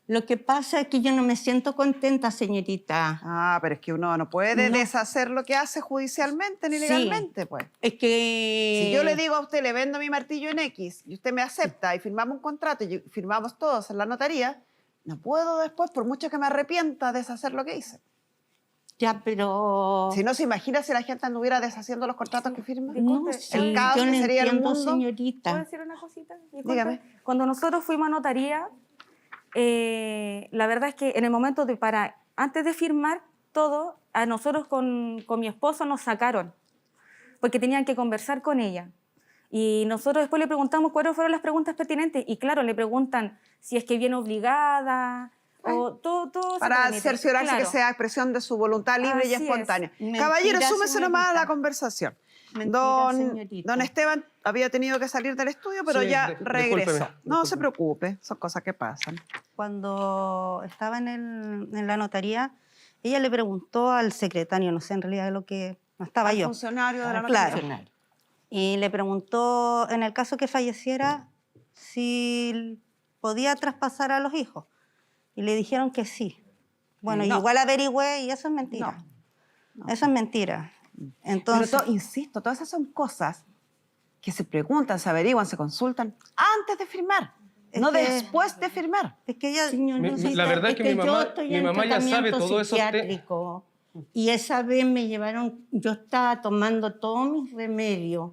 Lo que pasa es que yo no me siento contenta, señorita. Ah, pero es que uno no puede No. deshacer lo que hace judicialmente ni Sí. legalmente, pues. Es que... Si yo le digo a usted, le vendo mi martillo en X, y usted me acepta y firmamos un contrato y firmamos todos en la notaría, no puedo después, por mucho que me arrepienta, deshacer lo que hice. Ya, pero... Si no, se imagina si la gente anduviera deshaciendo los contratos que firma. No, Disculpe, sí, el caos yo que no sería el entiendo, mundo. ¿Puedo señorita. decir una cosita? Disculpe. Dígame. Cuando nosotros fuimos a notaría, la verdad es que en el momento antes de firmar todo, a nosotros con mi esposo nos sacaron. porque tenían que conversar con ella. Y nosotros después le preguntamos cuáles fueron las preguntas pertinentes. Y claro, le preguntan si es que viene obligada o todo. Para ese cerciorarse claro. que sea expresión de su voluntad libre y Así es. espontánea. Mentira, Caballero, súmese nomás a la señorita. conversación. Mentira, señorita. Don Esteban había tenido que salir del estudio, pero Sí, ya discúlpeme, regresó. No discúlpeme. se preocupe, son cosas que pasan. Cuando estaba en la notaría, ella le preguntó al secretario, no sé en realidad lo que... No estaba Al yo. funcionario de la Claro. notaría. Y le preguntó, en el caso que falleciera, si podía traspasar a los hijos. Y le dijeron que sí. Bueno, No. igual averigüé y eso es mentira. Eso es mentira. Entonces, Pero insisto, todas esas son cosas que se preguntan, se averiguan, se consultan antes de firmar, Es no que- después de firmar. es que ella... La verdad es que mi yo mamá, estoy mi en mamá ya sabe tratamiento todo eso. psiquiátrico. Y esa vez me llevaron, yo estaba tomando todos mis remedios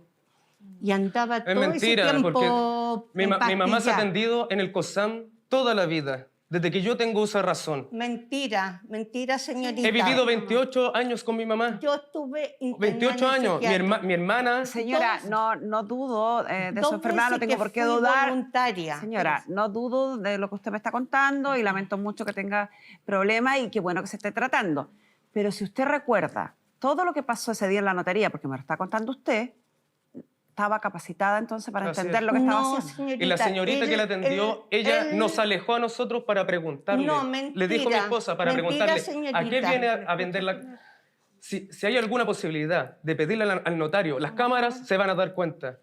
y andaba Es todo mentira, ese tiempo porque mi mamá se ha empastillada. atendido en el COSAM toda la vida, desde que yo tengo uso de razón. Mentira, mentira, señorita. He vivido 28 años con mi mamá. Yo estuve 28 años. Mi hermana... Señora, no dudo de su dos enfermedad, no veces tengo que por qué fui dudar. voluntaria. Señora, no dudo de lo que usted me está contando y lamento mucho que tenga problemas y qué bueno que se esté tratando. Pero si usted recuerda todo lo que pasó ese día en la notaría, porque me lo está contando usted, estaba capacitada entonces para Así entender es. lo que estaba No, haciendo. señorita. Y la señorita que la atendió, ella nos alejó a nosotros para preguntarle. No, Le dijo mi mentira, esposa para mentira, preguntarle, ¿a qué señorita. viene a vender la...? Si hay alguna posibilidad de pedirle al notario, las cámaras se van a dar cuenta.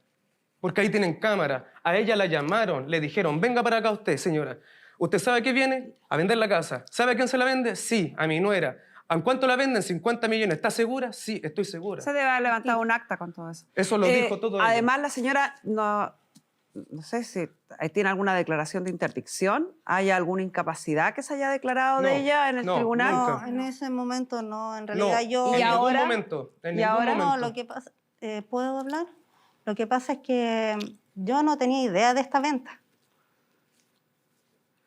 Porque ahí tienen cámara. A ella la llamaron, le dijeron, venga para acá usted, señora. ¿Usted sabe a qué viene? A vender la casa. ¿Sabe a quién se la vende? Sí, a mi nuera. ¿A cuánto la venden? 50 millones. ¿Está segura? Sí, estoy segura. Se debe haber levantado un acta con todo eso. Eso lo dijo todo ella. Además, la señora no sé si tiene alguna declaración de interdicción, ¿hay alguna incapacidad que se haya declarado de No, ella en el no, tribunal? nunca. No, en ese momento no, en realidad No, yo... en ningún ahora? momento. En ¿Y ningún ahora? momento. No, lo que pasa... ¿Puedo hablar? Lo que pasa es que yo no tenía idea de esta venta.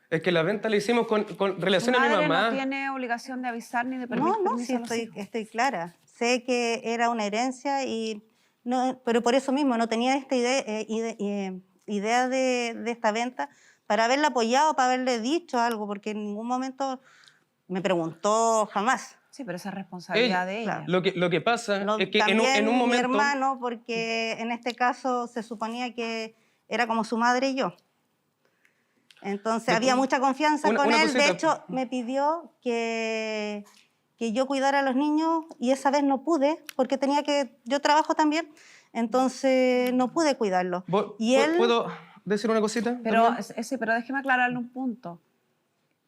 Es que la venta la hicimos con relación a mi madre mamá. no tiene obligación de avisar ni de No, permitir no, permiso sí, a los hijos. estoy clara. Sé que era una herencia y no, pero por eso mismo no tenía esta idea de esta venta para haberla apoyado, para haberle dicho algo, porque en ningún momento me preguntó jamás. Sí, pero esa es responsabilidad de ella. Lo que pasa es que También en un momento... mi hermano, porque en este caso se suponía que era como su madre y yo. Entonces había mucha confianza con una él. De cosita. hecho, me pidió que yo cuidara a los niños y esa vez no pude porque yo trabajo también, entonces no pude cuidarlos. Y él... ¿Puedo decir una cosita? Pero, también? sí, pero déjeme aclararle un punto.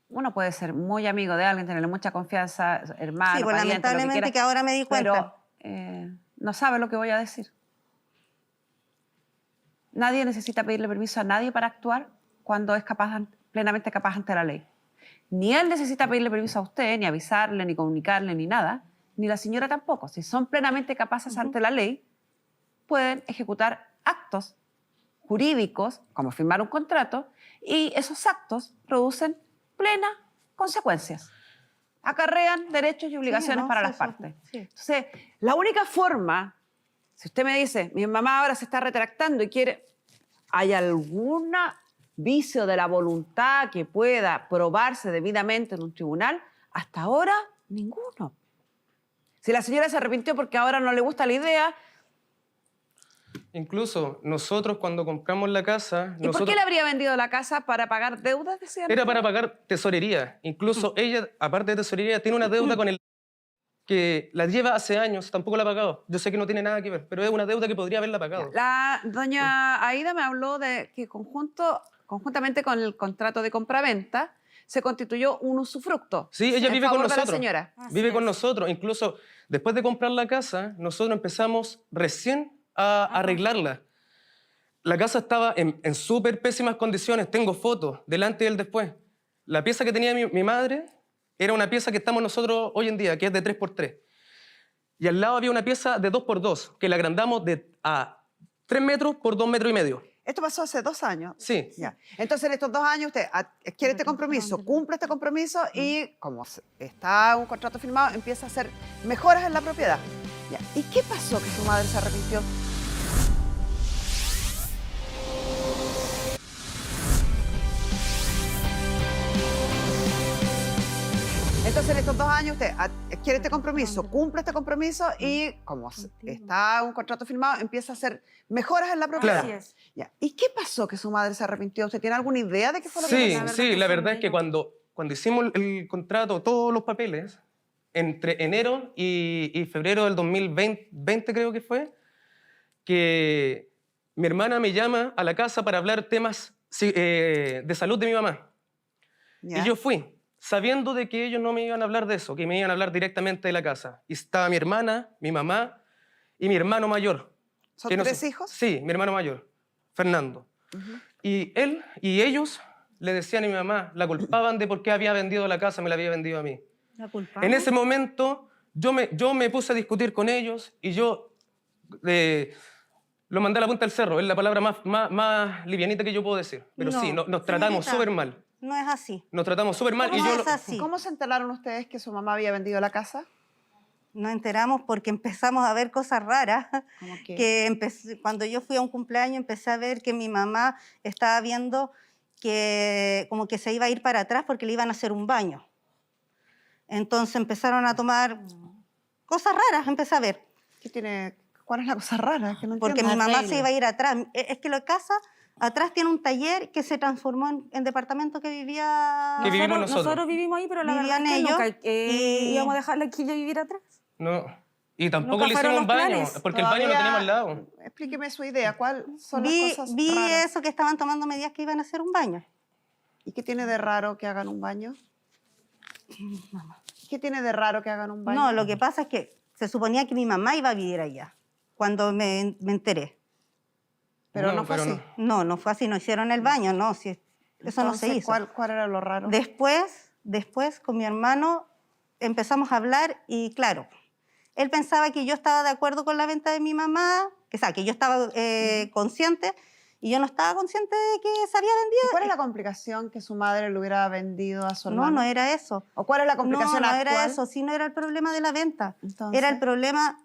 Uno puede ser muy amigo de alguien, tenerle mucha confianza, hermano, Sí, pues pariente, lo que lamentablemente quiera, que ahora me di cuenta. pero no sabe lo que voy a decir. Nadie necesita pedirle permiso a nadie para actuar cuando es plenamente capaz ante la ley. Ni él necesita pedirle permiso a usted, ni avisarle, ni comunicarle, ni nada, ni la señora tampoco. Si son plenamente capaces ante la ley, pueden ejecutar actos jurídicos, como firmar un contrato, y esos actos producen plenas consecuencias. Acarrean derechos y obligaciones no, para sí, las sí, partes. sí. Entonces, la única forma, si usted me dice, mi mamá ahora se está retractando y quiere, ¿hay algún vicio de la voluntad que pueda probarse debidamente en un tribunal? Hasta ahora, ninguno. Si la señora se arrepintió porque ahora no le gusta la idea, Incluso nosotros cuando compramos la casa... ¿y por qué le habría vendido la casa? ¿Para pagar deudas? Decían. Era para pagar tesorería. Incluso ella, aparte de tesorería, tiene una deuda con el que la lleva hace años, tampoco la ha pagado. Yo sé que no tiene nada que ver, pero es una deuda que podría haberla pagado. La doña Aida me habló de que conjuntamente con el contrato de compraventa se constituyó un usufructo. Sí, ella en vive con favor de la nosotros. señora. Vive con nosotros. Incluso después de comprar la casa, nosotros empezamos recién a arreglarla. La casa estaba en súper pésimas condiciones. Tengo fotos delante y del después. La pieza que tenía mi madre era una pieza que estamos nosotros hoy en día, que es de 3x3. Y al lado había una pieza de 2x2, que la agrandamos a 3 metros por 2 metros y medio. Esto pasó hace 2 años. Sí. Ya. Entonces, en estos 2 años usted adquiere este compromiso, cumple este compromiso y, como está un contrato firmado, empieza a hacer mejoras en la propiedad. Ya. ¿Y qué pasó que su madre se arrepintió? Entonces, en estos 2 años, usted adquiere este compromiso, cumple este compromiso y, como está un contrato firmado, empieza a hacer mejoras en la propiedad. Así es. Ya. ¿Y qué pasó que su madre se arrepintió? ¿Usted tiene alguna idea de qué fue lo que Sí, pasó? sí, la verdad es que cuando hicimos el contrato, todos los papeles, entre enero y febrero del 2020 creo que fue, que mi hermana me llama a la casa para hablar temas de salud de mi mamá. ¿Ya? Y yo fui, sabiendo de que ellos no me iban a hablar de eso, que me iban a hablar directamente de la casa. Y estaba mi hermana, mi mamá y mi hermano mayor. ¿Son que no 3 sé- hijos? Sí, mi hermano mayor, Fernando. Y él y ellos le decían a mi mamá, la culpaban de por qué había vendido la casa, me la había vendido a mí. La culpa. En ese momento yo me puse a discutir con ellos y yo lo mandé a la punta del cerro. Es la palabra más livianita que yo puedo decir. Pero No, sí, nos tratamos señorita. súper mal. No es así. Nos tratamos súper mal. No es así. ¿Cómo se enteraron ustedes que su mamá había vendido la casa? Nos enteramos porque empezamos a ver cosas raras. ¿Cómo qué? Que cuando yo fui a un cumpleaños empecé a ver que mi mamá estaba viendo que como que se iba a ir para atrás porque le iban a hacer un baño. Entonces empezaron a tomar cosas raras, empecé a ver. ¿Cuál es la cosa rara? Que no Porque entiendo. mi mamá se iba a ir atrás. Es que la casa atrás tiene un taller que se transformó en departamento que vivía... Que vivimos nosotros. Nosotros vivimos ahí, pero la verdad Vivían es que ellos nunca y- íbamos a dejarla aquí a vivir atrás. No. Y tampoco Nunca le fueron hicimos un los baño, planes. porque el baño lo tenemos al lado. Explíqueme su idea. ¿Cuáles son las Vi cosas vi raras? eso que estaban tomando medidas que iban a hacer un baño. ¿Y qué tiene de raro que hagan un baño? ¿Qué tiene de raro que hagan un baño? No, lo que pasa es que se suponía que mi mamá iba a vivir allá, cuando me enteré. Pero no fue así. No fue así, no hicieron el baño, no, si, eso no se Entonces, hizo. ¿Cuál era lo raro? Después con mi hermano empezamos a hablar y claro, él pensaba que yo estaba de acuerdo con la venta de mi mamá, o sea, que yo estaba consciente y yo no estaba consciente de que se había vendido. ¿Y cuál es la complicación que su madre le hubiera vendido a su No, hermano? no era eso. ¿O cuál es la complicación no actual? era eso, sí, no era el problema de la venta. Entonces, Era el problema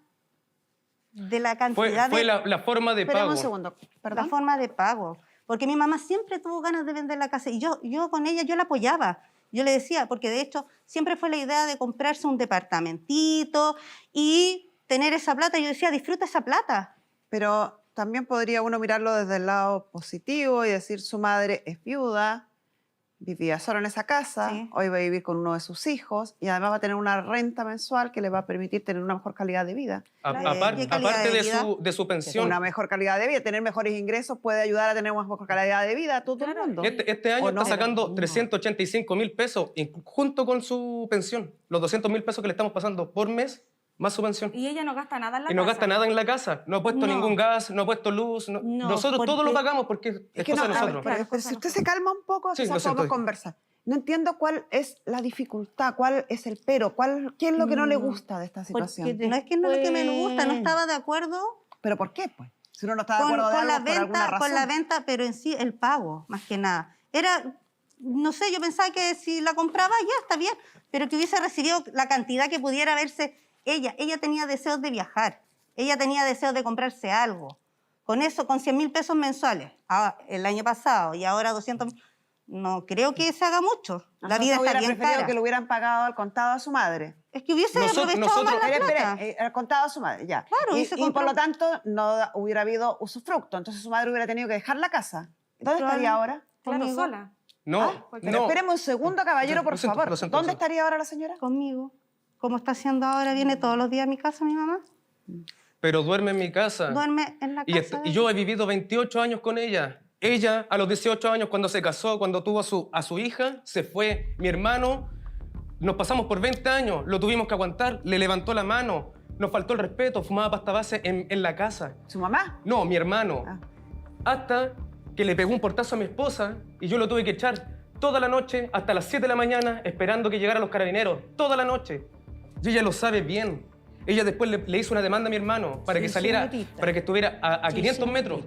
de la cantidad Fue de... la forma de Espérame pago. un segundo. La ¿Perdón? forma de pago. Porque mi mamá siempre tuvo ganas de vender la casa y yo con ella, yo la apoyaba. Yo le decía, porque de hecho siempre fue la idea de comprarse un departamentito y tener esa plata. Yo decía, disfruta esa plata. Pero también podría uno mirarlo desde el lado positivo y decir, su madre es viuda, vivía sola en esa casa, Sí. hoy va a vivir con uno de sus hijos y además va a tener una renta mensual que le va a permitir tener una mejor calidad de vida. ¿Qué calidad Aparte de vida? de su pensión. Una mejor calidad de vida, tener mejores ingresos puede ayudar a tener una mejor calidad de vida a todo el mundo. Este año ¿O no? está sacando 385.000 pesos junto con su pensión. Los 200.000 pesos que le estamos pasando por mes, más su pensión. Y ella no gasta nada en la Y no casa. gasta nada en la casa. No ha puesto No. ningún gas, no ha puesto luz. No, nosotros todo porque- lo pagamos porque es Es que cosa no, de a ver, nosotros. pero si usted se calma un poco, Sí, quizás lo siento. podemos conversar. No entiendo cuál es la dificultad, cuál es el pero, qué es lo que no le gusta de esta situación. No es que no es lo que me gusta, no estaba de acuerdo ¿Pero por qué, pues? Si uno no está de acuerdo de con la algo por alguna venta, razón. con la venta, pero en sí el pago, más que nada. Era, no sé, yo pensaba que si la compraba ya está bien, pero que hubiese recibido la cantidad que pudiera verse ella. Ella tenía deseos de viajar, ella tenía deseos de comprarse algo. Con eso, con 100.000 pesos mensuales, el año pasado y ahora 200, no creo que se haga mucho. La Nosotros vida está hubiera bien preferido cara. que lo hubieran pagado al contado a su madre. Es que hubiese aprovechado más la Espere, plata. al contado a su madre, ya. Claro, y hubiese por comprado- lo tanto no hubiera habido usufructo. Entonces su madre hubiera tenido que dejar la casa. ¿Dónde estaría ahora? Claro, Conmigo. sola. No, Pero no. espéreme un segundo, caballero, por Lo siento, favor. lo siento, lo ¿Dónde siento. estaría ahora la señora? Conmigo. Como está haciendo ahora, viene todos los días a mi casa mi mamá. Pero duerme en mi casa. Duerme en la Y, casa. y yo he vivido 28 años con ella. Ella, a los 18 años, cuando se casó, cuando tuvo a su hija, se fue. Mi hermano, nos pasamos por 20 años, lo tuvimos que aguantar, le levantó la mano, nos faltó el respeto, fumaba pasta base en la casa. ¿Su mamá? No, mi hermano. Ah. Hasta que le pegó un portazo a mi esposa y yo lo tuve que echar toda la noche, hasta las 7 de la mañana, esperando que llegaran los carabineros. Toda la noche. Y ella lo sabe bien. Ella después le hizo una demanda a mi hermano para que saliera, para que estuviera a 500 metros.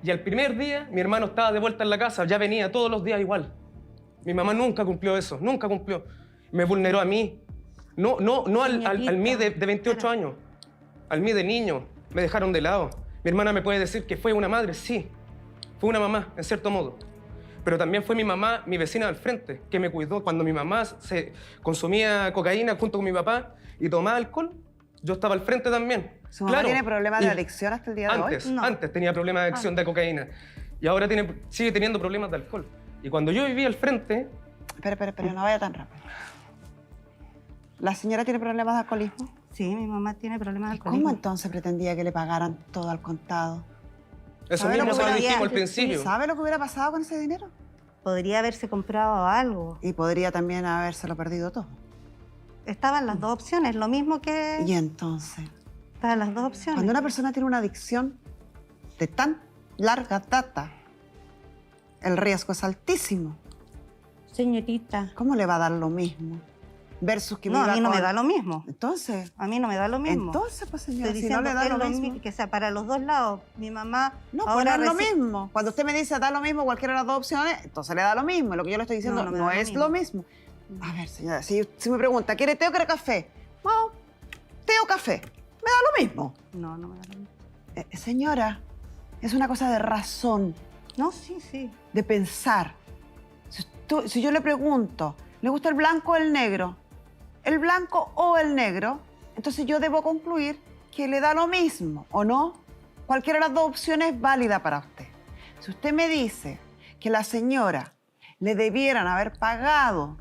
Y al primer día, mi hermano estaba de vuelta en la casa, ya venía todos los días igual. Mi mamá nunca cumplió eso, nunca cumplió. Me vulneró a mí, no al mí de 28 años. al mí de niño, me dejaron de lado. Mi hermana me puede decir que fue una madre, sí. Fue una mamá, en cierto modo. Pero también fue mi mamá, mi vecina del frente, que me cuidó. Cuando mi mamá se consumía cocaína junto con mi papá y tomaba alcohol, yo estaba al frente también. ¿Su mamá tiene problemas de adicción hasta el día de hoy? Antes tenía problemas de adicción de cocaína. Y ahora sigue teniendo problemas de alcohol. Y cuando yo vivía al frente... Espera, no vaya tan rápido. ¿La señora tiene problemas de alcoholismo? Sí, mi mamá tiene problemas de alcoholismo. ¿Cómo entonces pretendía que le pagaran todo al contado? Eso mismo se lo dijimos al principio. ¿Sabe lo que hubiera pasado con ese dinero? Podría haberse comprado algo. Y podría también habérselo perdido todo. Estaban las dos opciones, lo mismo que... Y entonces, Estaban las dos opciones. cuando una persona tiene una adicción de tan larga data, el riesgo es altísimo. Señorita. ¿Cómo le va a dar lo mismo? Versus que No, a viva mí no con- me da lo mismo. Entonces, A mí no me da lo mismo. entonces, pues señora, Estoy si no diciendo le da que lo es mismo. que sea para los dos lados. Mi mamá No, pues ahora no es lo reci- mismo. Cuando usted me dice da lo mismo cualquiera de las dos opciones, entonces le da lo mismo. Lo que yo le estoy diciendo No, no me no da lo es mismo. lo mismo. A ver, señora, si me pregunta, ¿quiere té o quiere café? No, té o café. Me da lo mismo. No, no me da lo mismo. Señora, es una cosa de razón, No, sí, sí. de pensar. Si yo le pregunto, ¿le gusta el blanco o el negro? ¿El blanco o el negro? Entonces yo debo concluir que le da lo mismo, ¿o no? Cualquiera de las dos opciones es válida para usted. Si usted me dice que la señora le debieran haber pagado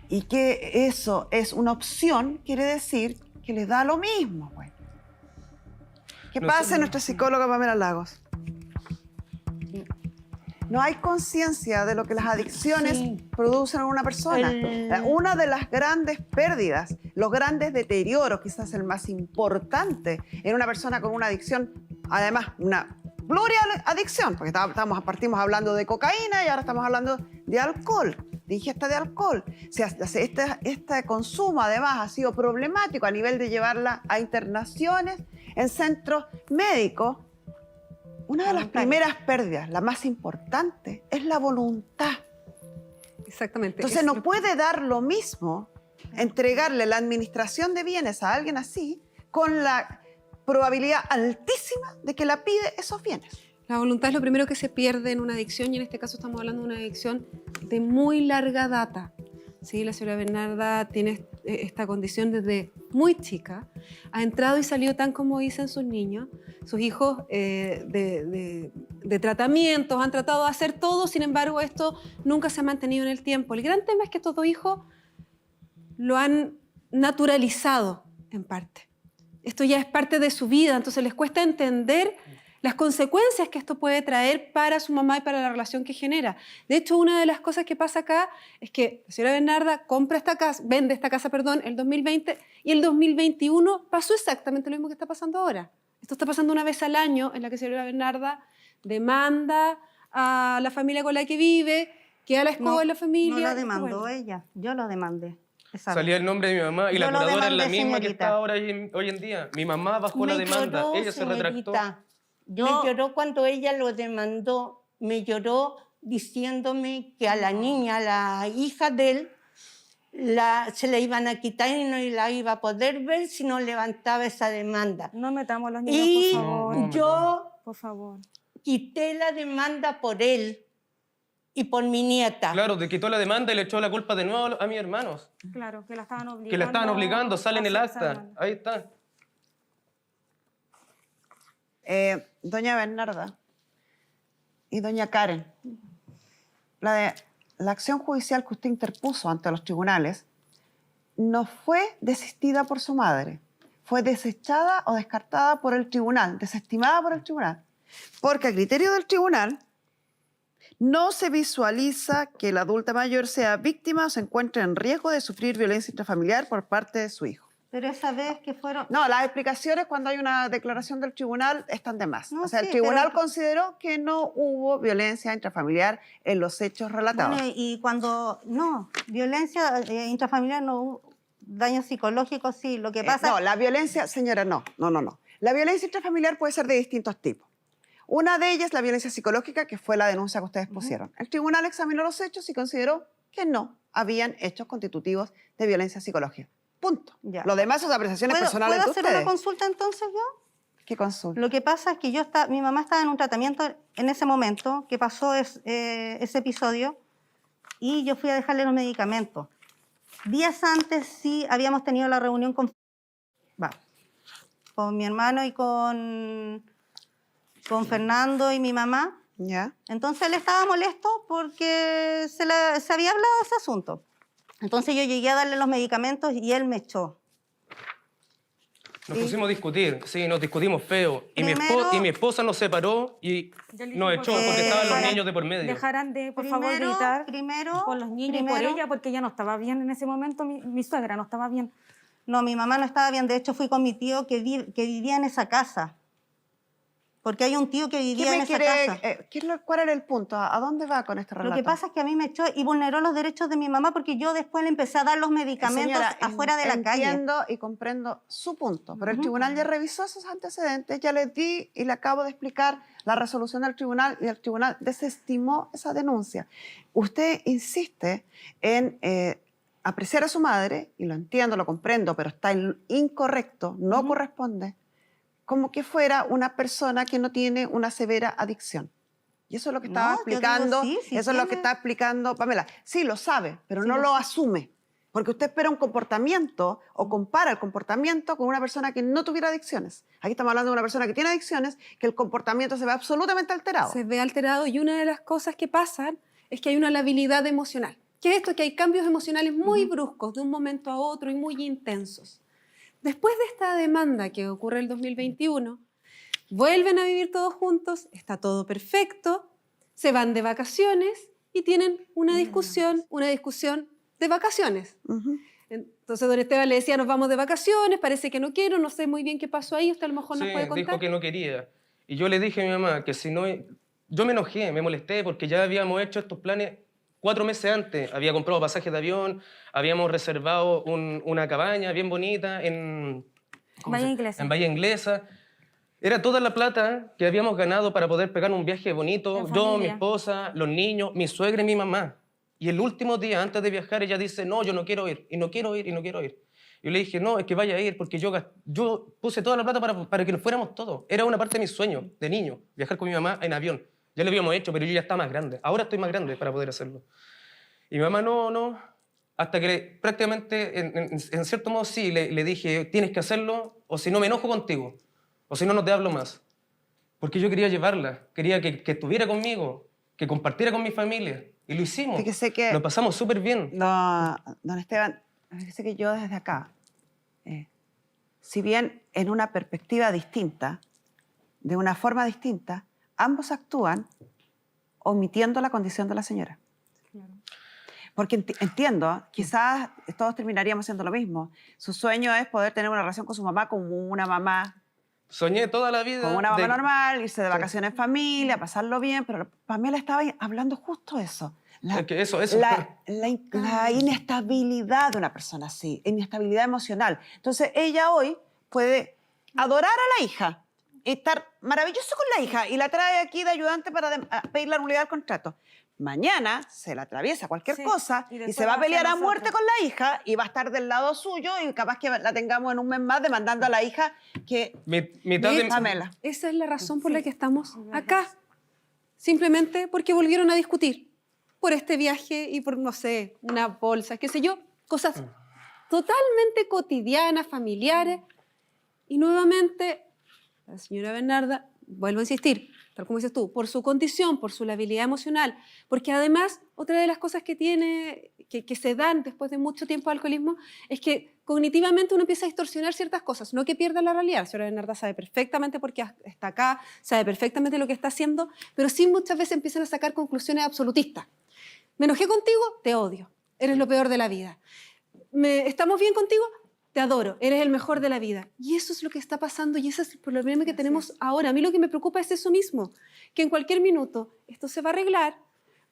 y que eso es una opción, quiere decir que le da lo mismo, pues. ¿Qué pasa, nuestra psicóloga Pamela Lagos? No hay conciencia de lo que las adicciones producen en una persona. Una de las grandes pérdidas, los grandes deterioros, quizás el más importante en una persona con una adicción, además una pluriadicción, porque partimos hablando de cocaína y ahora estamos hablando de alcohol, de ingesta de alcohol. O sea, este consumo además ha sido problemático a nivel de llevarla a internaciones en centros médicos. Una de las primeras pérdidas, la más importante, es la voluntad. Exactamente. Entonces no puede dar lo mismo entregarle la administración de bienes a alguien así con la probabilidad altísima de que la pide esos bienes. La voluntad es lo primero que se pierde en una adicción y en este caso estamos hablando de una adicción de muy larga data. Sí, la señora Bernarda tiene esta condición desde muy chica, ha entrado y salido tan como dicen sus niños, sus hijos de tratamientos, han tratado de hacer todo, sin embargo esto nunca se ha mantenido en el tiempo. El gran tema es que estos dos hijos lo han naturalizado en parte. Esto ya es parte de su vida, entonces les cuesta entender las consecuencias que esto puede traer para su mamá y para la relación que genera. De hecho, una de las cosas que pasa acá es que la señora Bernarda vende esta casa, el 2020, y el 2021 pasó exactamente lo mismo que está pasando ahora. Esto está pasando una vez al año en la que la señora Bernarda demanda a la familia con la que vive, queda la escoba en la familia. No la demandó ella, yo lo demandé. esa Salía vez. el nombre de mi mamá y Yo la lo curadora es la demandé, misma que señorita. está ahora hoy en día. Mi mamá bajó la demanda, lloró, ella se retractó. señorita. Me lloró cuando ella lo demandó, me lloró diciéndome que a la niña, a la hija de él, se la iban a quitar y no la iba a poder ver si no levantaba esa demanda. No metamos a los niños, Y por favor. yo Por favor. quité la demanda por él y por mi nieta. Claro, te quitó la demanda y le echó la culpa de nuevo a mis hermanos. Claro, que la estaban obligando. Que la estaban obligando, sale en el a hacer esa acta. demanda. Ahí está. Doña Bernarda y doña Karen, la acción judicial que usted interpuso ante los tribunales no fue desistida por su madre, fue desechada o descartada por el tribunal, desestimada por el tribunal, porque a criterio del tribunal no se visualiza que la adulta mayor sea víctima o se encuentre en riesgo de sufrir violencia intrafamiliar por parte de su hijo. Pero esa vez que fueron... No, las explicaciones cuando hay una declaración del tribunal están de más. No, o sea, sí, el tribunal pero- consideró que no hubo violencia intrafamiliar en los hechos relatados. Bueno, y cuando... No, violencia intrafamiliar no hubo, daño psicológico sí. Lo que pasa... No, la violencia, señora, no. La violencia intrafamiliar puede ser de distintos tipos. Una de ellas, la violencia psicológica, que fue la denuncia que ustedes pusieron. El tribunal examinó los hechos y consideró que no habían hechos constitutivos de violencia psicológica. Punto. Ya. Lo demás son apreciaciones personales ¿Puedo de hacer ustedes. una consulta entonces yo? ¿Qué consulta? Lo que pasa es que mi mamá estaba en un tratamiento en ese momento que pasó ese episodio y yo fui a dejarle los medicamentos. Días antes sí habíamos tenido la reunión con mi hermano y con Fernando y mi mamá. ¿Ya? Entonces él estaba molesto porque se había hablado de ese asunto. Entonces yo llegué a darle los medicamentos y él me echó. Nos pusimos a discutir, sí, nos discutimos feo. Y mi esposa nos separó y nos echó porque estaban los niños de por medio. Dejaran de, por favor, gritar por los niños y por ella, porque ella no estaba bien en ese momento, mi suegra no estaba bien. No, mi mamá no estaba bien. De hecho, fui con mi tío que vivía en esa casa. Porque hay un tío que vivía en esa casa. ¿Cuál era el punto? ¿A dónde va con este relato? Lo que pasa es que a mí me echó y vulneró los derechos de mi mamá porque yo después le empecé a dar los medicamentos Señora, afuera de la calle. Entiendo y comprendo su punto, pero el tribunal ya revisó esos antecedentes, ya les di y le acabo de explicar la resolución del tribunal y el tribunal desestimó esa denuncia. Usted insiste en apreciar a su madre, y lo entiendo, lo comprendo, pero está incorrecto, no corresponde, como que fuera una persona que no tiene una severa adicción. Y eso es lo que estaba explicando, eso es lo que está explicando Pamela. Sí, lo sabe, pero no lo asume. Porque usted espera un comportamiento o compara el comportamiento con una persona que no tuviera adicciones. Aquí estamos hablando de una persona que tiene adicciones, que el comportamiento se ve absolutamente alterado. Se ve alterado y una de las cosas que pasan es que hay una labilidad emocional. ¿Qué es esto? Que hay cambios emocionales muy bruscos de un momento a otro y muy intensos. Después de esta demanda que ocurre el 2021, vuelven a vivir todos juntos, está todo perfecto, se van de vacaciones y tienen una discusión de vacaciones. Entonces don Esteban le decía, nos vamos de vacaciones, parece que no quiero, no sé muy bien qué pasó ahí, usted a lo mejor nos puede contar. Dijo que no quería. Y yo le dije a mi mamá que si no... Yo me enojé, me molesté porque ya habíamos hecho estos planes 4 meses antes. Había comprado pasajes de avión, habíamos reservado una cabaña bien bonita en Bahía Inglesa. Era toda la plata que habíamos ganado para poder pegar un viaje bonito. Yo, mi esposa, los niños, mi suegra y mi mamá. Y el último día, antes de viajar, ella dice, no, yo no quiero ir, y no quiero ir, y no quiero ir. Yo le dije, no, es que vaya a ir, porque yo puse toda la plata para que nos fuéramos todos. Era una parte de mi sueño, de niño, viajar con mi mamá en avión. Ya lo habíamos hecho, pero yo ya estaba más grande. Ahora estoy más grande para poder hacerlo. Y mi mamá no. Hasta que prácticamente, en cierto modo, sí, le dije, tienes que hacerlo, o si no me enojo contigo, o si no, no te hablo más. Porque yo quería llevarla, quería que estuviera conmigo, que compartiera con mi familia. Y lo hicimos. Fíjese que lo pasamos súper bien. Don Esteban, fíjese que yo desde acá, si bien en una perspectiva distinta, de una forma distinta, ambos actúan omitiendo la condición de la señora. Porque entiendo, quizás todos terminaríamos siendo lo mismo. Su sueño es poder tener una relación con su mamá como una mamá. Soñé toda la vida. Como una mamá normal, irse de vacaciones en familia, pasarlo bien, pero Pamela estaba hablando justo eso. La inestabilidad de una persona así, inestabilidad emocional. Entonces ella hoy puede adorar a la hija, estar maravilloso con la hija y la trae aquí de ayudante para pedir la nulidad del contrato. Mañana se la atraviesa cualquier cosa y se va a pelear a muerte con la hija y va a estar del lado suyo y capaz que la tengamos en un mes más demandando a la hija que... Pamela. Esa es la razón por la que estamos acá. Simplemente porque volvieron a discutir por este viaje y por, no sé, una bolsa, qué sé yo, cosas totalmente cotidianas, familiares. Y nuevamente, la señora Bernarda, vuelvo a insistir, tal como dices tú, por su condición, por su labilidad emocional, porque además otra de las cosas que tiene, que se dan después de mucho tiempo de alcoholismo, es que cognitivamente uno empieza a distorsionar ciertas cosas, no que pierda la realidad. La señora Bernarda sabe perfectamente por qué está acá, sabe perfectamente lo que está haciendo, pero sí muchas veces empiezan a sacar conclusiones absolutistas. Me enojé contigo, te odio, eres lo peor de la vida. ¿Estamos bien contigo? Te adoro, eres el mejor de la vida. Y eso es lo que está pasando y ese es el problema que tenemos ahora. A mí lo que me preocupa es eso mismo, que en cualquier minuto esto se va a arreglar,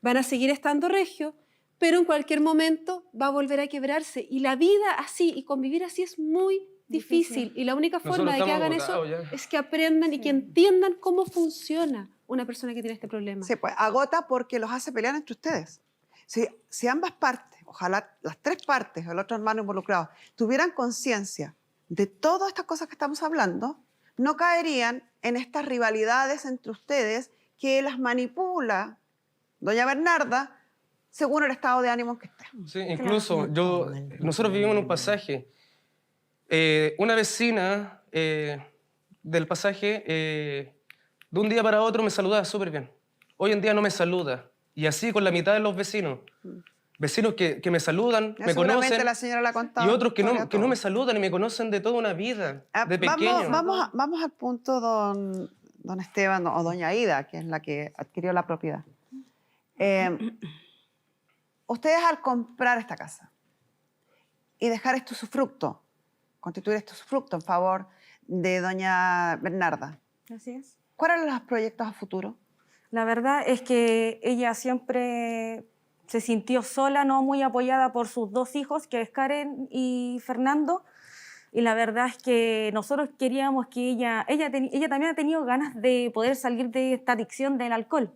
van a seguir estando regio, pero en cualquier momento va a volver a quebrarse. Y la vida así y convivir así es muy difícil. Y la única forma de que hagan eso es que aprendan y que entiendan cómo funciona una persona que tiene este problema. Sí, pues agota porque los hace pelear entre ustedes. Si ambas partes, ojalá las tres partes, el otro hermano involucrado, tuvieran conciencia de todas estas cosas que estamos hablando, no caerían en estas rivalidades entre ustedes que las manipula doña Bernarda según el estado de ánimo en que esté. Sí, incluso nosotros vivimos en un pasaje. Una vecina del pasaje de un día para otro me saludaba súper bien. Hoy en día no me saluda. Y así con la mitad de los vecinos. Vecinos que me saludan, me conocen. La señora la ha contado Y otros que no me saludan y me conocen de toda una vida, de pequeño. Vamos al punto, don Esteban o doña Aida, que es la que adquirió la propiedad. Ustedes al comprar esta casa y dejar esto usufructo, constituir esto usufructo en favor de doña Bernarda, Así es. ¿cuáles eran los proyectos a futuro? La verdad es que ella siempre se sintió sola, no muy apoyada por sus dos hijos, que es Karen y Fernando. Y la verdad es que nosotros queríamos que ella también ha tenido ganas de poder salir de esta adicción del alcohol.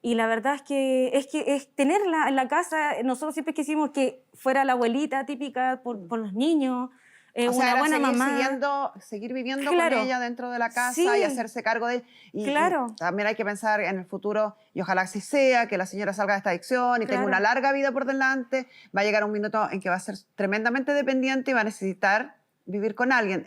Y la verdad es que es tenerla en la casa. Nosotros siempre quisimos que fuera la abuelita típica por los niños, O sea, una buena mamá. Seguir viviendo Claro. con ella dentro de la casa Sí. y hacerse cargo de... Y Claro. también hay que pensar en el futuro, y ojalá así sea, que la señora salga de esta adicción y tenga Claro. una larga vida por delante. Va a llegar un minuto en que va a ser tremendamente dependiente y va a necesitar vivir con alguien.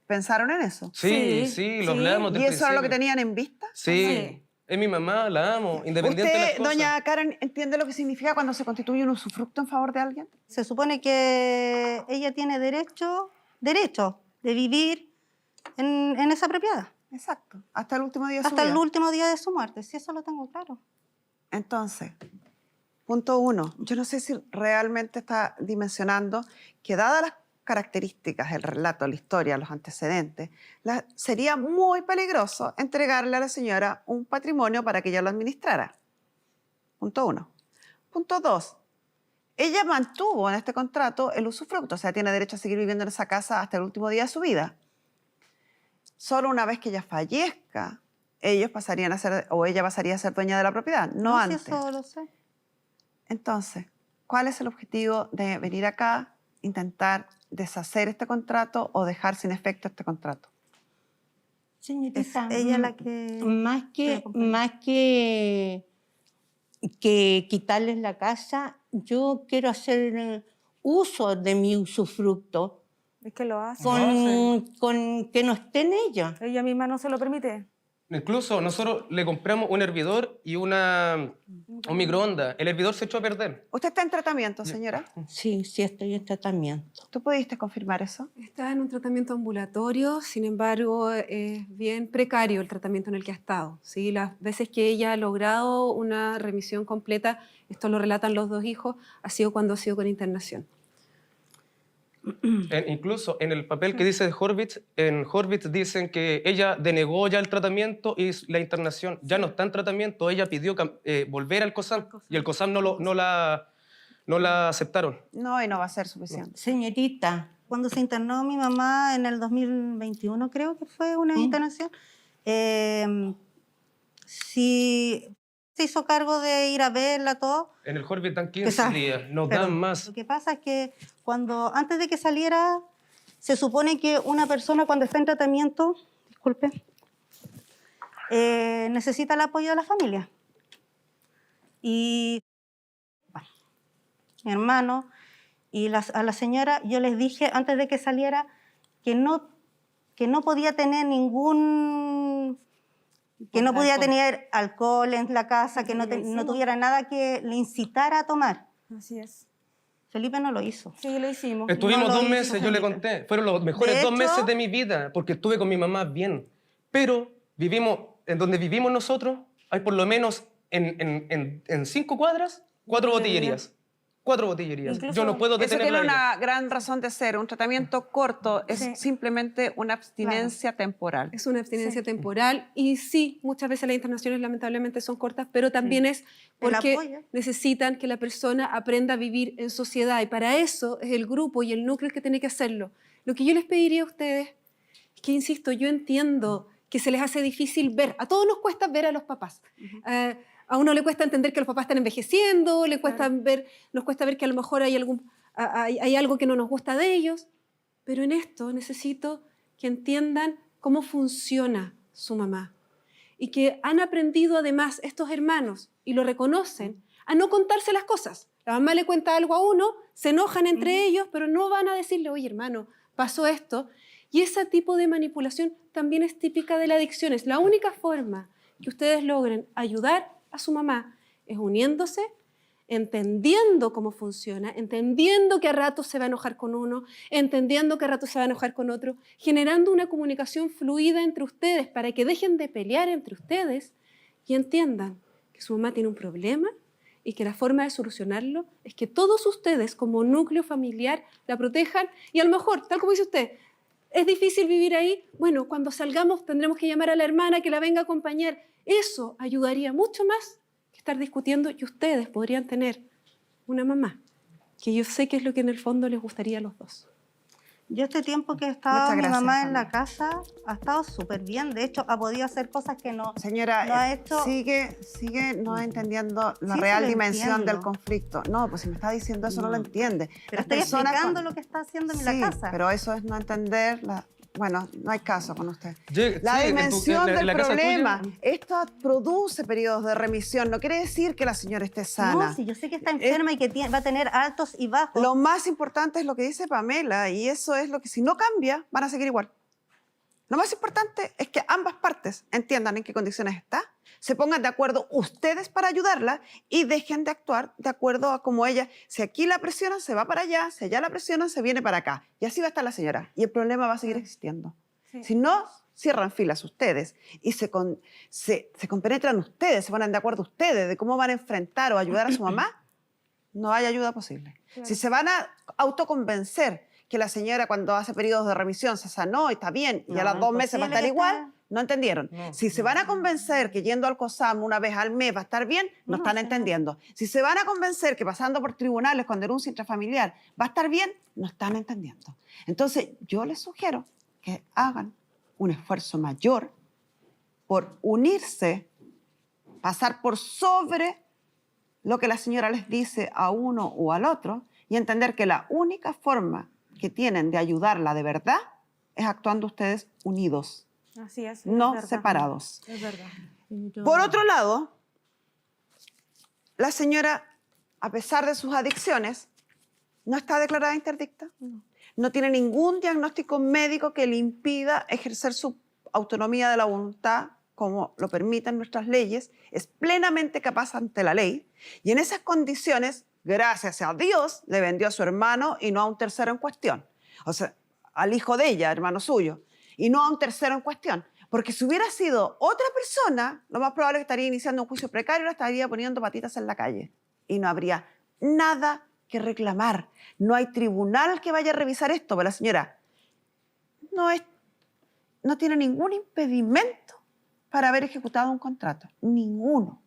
¿Pensaron en eso? Sí, lo hablamos del ¿Y eso era lo que principio. tenían en vista? Sí, es mi mamá, la amo, independiente de las ¿Usted, cosas. doña Karen, entiende lo que significa cuando se constituye un usufructo en favor de alguien? Se supone que ella tiene derecho de vivir en esa propiedad. Exacto, hasta el último día de su Hasta vida. el último día de su muerte, sí, eso lo tengo claro. Entonces, punto 1, yo no sé si realmente está dimensionando que dadas las características, el relato, la historia, los antecedentes, sería muy peligroso entregarle a la señora un patrimonio para que ella lo administrara. Punto 1. Punto 2, ella mantuvo en este contrato el usufructo, o sea, tiene derecho a seguir viviendo en esa casa hasta el último día de su vida. Solo una vez que ella fallezca, ellos pasarían a ser, o ella pasaría a ser dueña de la propiedad, no Sí, antes. eso lo sé. Entonces, ¿cuál es el objetivo de venir acá, intentar deshacer este contrato o dejar sin efecto este contrato? Señorita, Es ella la que... más que quitarles la casa, yo quiero hacer uso de mi usufructo Es que lo hace. con que no esté en ella. Ella misma no se lo permite. Incluso nosotros le compramos un hervidor y un microondas. El hervidor se echó a perder. ¿Usted está en tratamiento, señora? Sí, estoy en tratamiento. ¿Tú pudiste confirmar eso? Está en un tratamiento ambulatorio, sin embargo, es bien precario el tratamiento en el que ha estado. ¿Sí? Las veces que ella ha logrado una remisión completa, esto lo relatan los dos hijos, ha sido cuando ha sido con internación. Incluso en el papel que dice de Horvitz, en Horvitz dicen que ella denegó ya el tratamiento y la internación ya no está en tratamiento. Ella pidió volver al COSAM y el COSAM no la aceptaron. No, y no va a ser suficiente. Señorita, Cuando se internó mi mamá en el 2021, creo que fue una internación, sí se hizo cargo de ir a verla, todo. En el Horvitz dan 15 Exacto. días, nos Pero dan más. Lo que pasa es que antes de que saliera, se supone que una persona cuando está en tratamiento, disculpe, necesita el apoyo de la familia. Y bueno, mi hermano y a la señora, yo les dije antes de que saliera que no podía tener no podía tener alcohol en la casa, que no tuviera nada que le incitara a tomar. Así es. Felipe no lo hizo. Sí, lo hicimos. Estuvimos No lo 2 hizo meses, yo le Felipe. conté. Fueron los mejores De 2 meses hecho- de mi vida, porque estuve con mi mamá bien. Pero en donde vivimos nosotros, hay por lo menos en 5 cuadras, 4 botillerías. 4 botillerías. Incluso- Yo no puedo Eso detenerla. tiene a ella. una gran razón de ser. Un tratamiento corto es Sí. simplemente una abstinencia temporal. Es una abstinencia temporal y sí, muchas veces las internaciones lamentablemente son cortas, pero también es porque apoyo. necesitan que la persona aprenda a vivir en sociedad y para eso es el grupo y el núcleo el que tiene que hacerlo. Lo que yo les pediría a ustedes es que, insisto, yo entiendo que se les hace difícil ver, a todos nos cuesta ver a los papás. A uno le cuesta entender que los papás están envejeciendo, nos cuesta ver que a lo mejor hay algo que no nos gusta de ellos, pero en esto necesito que entiendan cómo funciona su mamá y que han aprendido además estos hermanos, y lo reconocen, a no contarse las cosas. La mamá le cuenta algo a uno, se enojan entre ellos, pero no van a decirle, oye hermano, pasó esto. Y ese tipo de manipulación también es típica de la adicción. Es la única forma que ustedes logren ayudar a su mamá es uniéndose, entendiendo cómo funciona, entendiendo que a ratos se va a enojar con uno, entendiendo que a ratos se va a enojar con otro, generando una comunicación fluida entre ustedes para que dejen de pelear entre ustedes y entiendan que su mamá tiene un problema y que la forma de solucionarlo es que todos ustedes como núcleo familiar la protejan y a lo mejor, tal como dice usted, es difícil vivir ahí, bueno, cuando salgamos tendremos que llamar a la hermana que la venga a acompañar. Eso ayudaría mucho más que estar discutiendo y ustedes podrían tener una mamá, que yo sé que es lo que en el fondo les gustaría a los dos. Yo este tiempo que he estado Muchas mi gracias, mamá en Pamela. la casa ha estado súper bien. De hecho, ha podido hacer cosas que no, Señora, no ha hecho. sigue no entendiendo la Sí, real sí lo dimensión entiendo. del conflicto. No, pues si me está diciendo eso no lo entiende. Pero Las estoy personas explicando con- lo que está haciendo en Sí, la casa. pero eso es no entender Bueno, no hay caso con usted. Yo- La sí, dimensión en del la casa problema. tuya- Esto produce periodos de remisión. No quiere decir que la señora esté sana. No, sí, yo sé que está enferma y que va a tener altos y bajos. Lo más importante es lo que dice Pamela, y eso es lo que si no cambia, van a seguir igual. Lo más importante es que ambas partes entiendan en qué condiciones está, se pongan de acuerdo ustedes para ayudarla y dejen de actuar de acuerdo a cómo ella, si aquí la presionan, se va para allá, si allá la presionan, se viene para acá. Y así va a estar la señora. Y el problema va a seguir existiendo. Sí. Si no cierran filas ustedes y se compenetran ustedes, se ponen de acuerdo ustedes de cómo van a enfrentar o ayudar a su mamá, no hay ayuda posible. Claro. Si se van a autoconvencer que la señora cuando hace periodos de remisión se sanó y está bien y a No, los 2 meses va a imposible estar que igual, esté- no entendieron. No, Si se van a convencer que yendo al COSAM una vez al mes va a estar bien, no, No, están sí, entendiendo. Si se van a convencer que pasando por tribunales con denuncia intrafamiliar va a estar bien, no están entendiendo. Entonces, yo les sugiero que hagan un esfuerzo mayor por unirse, pasar por sobre lo que la señora les dice a uno o al otro y entender que la única forma que tienen de ayudarla de verdad es actuando ustedes unidos, Así es. no verdad. separados. Es verdad. Por otro lado, la señora, a pesar de sus adicciones, no está declarada interdicta. No tiene ningún diagnóstico médico que le impida ejercer su autonomía de la voluntad, como lo permiten nuestras leyes. Es plenamente capaz ante la ley. Y en esas condiciones, gracias a Dios, le vendió a su hermano y no a un tercero en cuestión. O sea, al hijo de ella, hermano suyo, y no a un tercero en cuestión. Porque si hubiera sido otra persona, lo más probable es que estaría iniciando un juicio precario y la estaría poniendo patitas en la calle. Y no habría nada que reclamar. No hay tribunal que vaya a revisar esto, pero la señora no tiene ningún impedimento para haber ejecutado un contrato. Ninguno.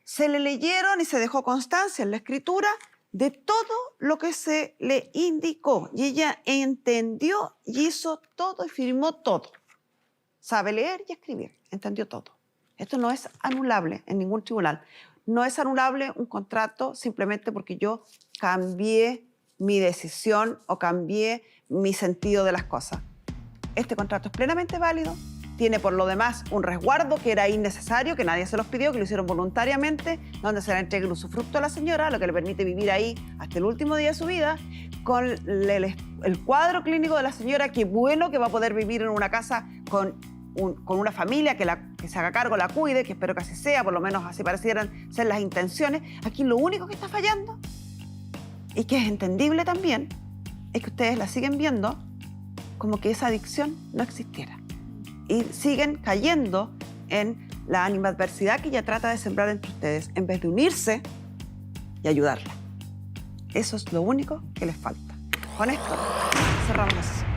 Se le leyeron y se dejó constancia en la escritura de todo lo que se le indicó. Y ella entendió y hizo todo y firmó todo. Sabe leer y escribir, entendió todo. Esto no es anulable en ningún tribunal. No es anulable un contrato simplemente porque yo cambié mi decisión o cambié mi sentido de las cosas. Este contrato es plenamente válido, tiene por lo demás un resguardo que era innecesario, que nadie se los pidió, que lo hicieron voluntariamente, donde se le entrega el usufructo a la señora, lo que le permite vivir ahí hasta el último día de su vida, con el cuadro clínico de la señora, que bueno que va a poder vivir en una casa con una familia que se haga cargo, la cuide, que espero que así sea, por lo menos así parecieran ser las intenciones. Aquí lo único que está fallando, y que es entendible también, es que ustedes la siguen viendo como que esa adicción no existiera. Y siguen cayendo en la animadversidad que ella trata de sembrar entre ustedes, en vez de unirse y ayudarla. Eso es lo único que les falta. Con esto cerramos la sesión.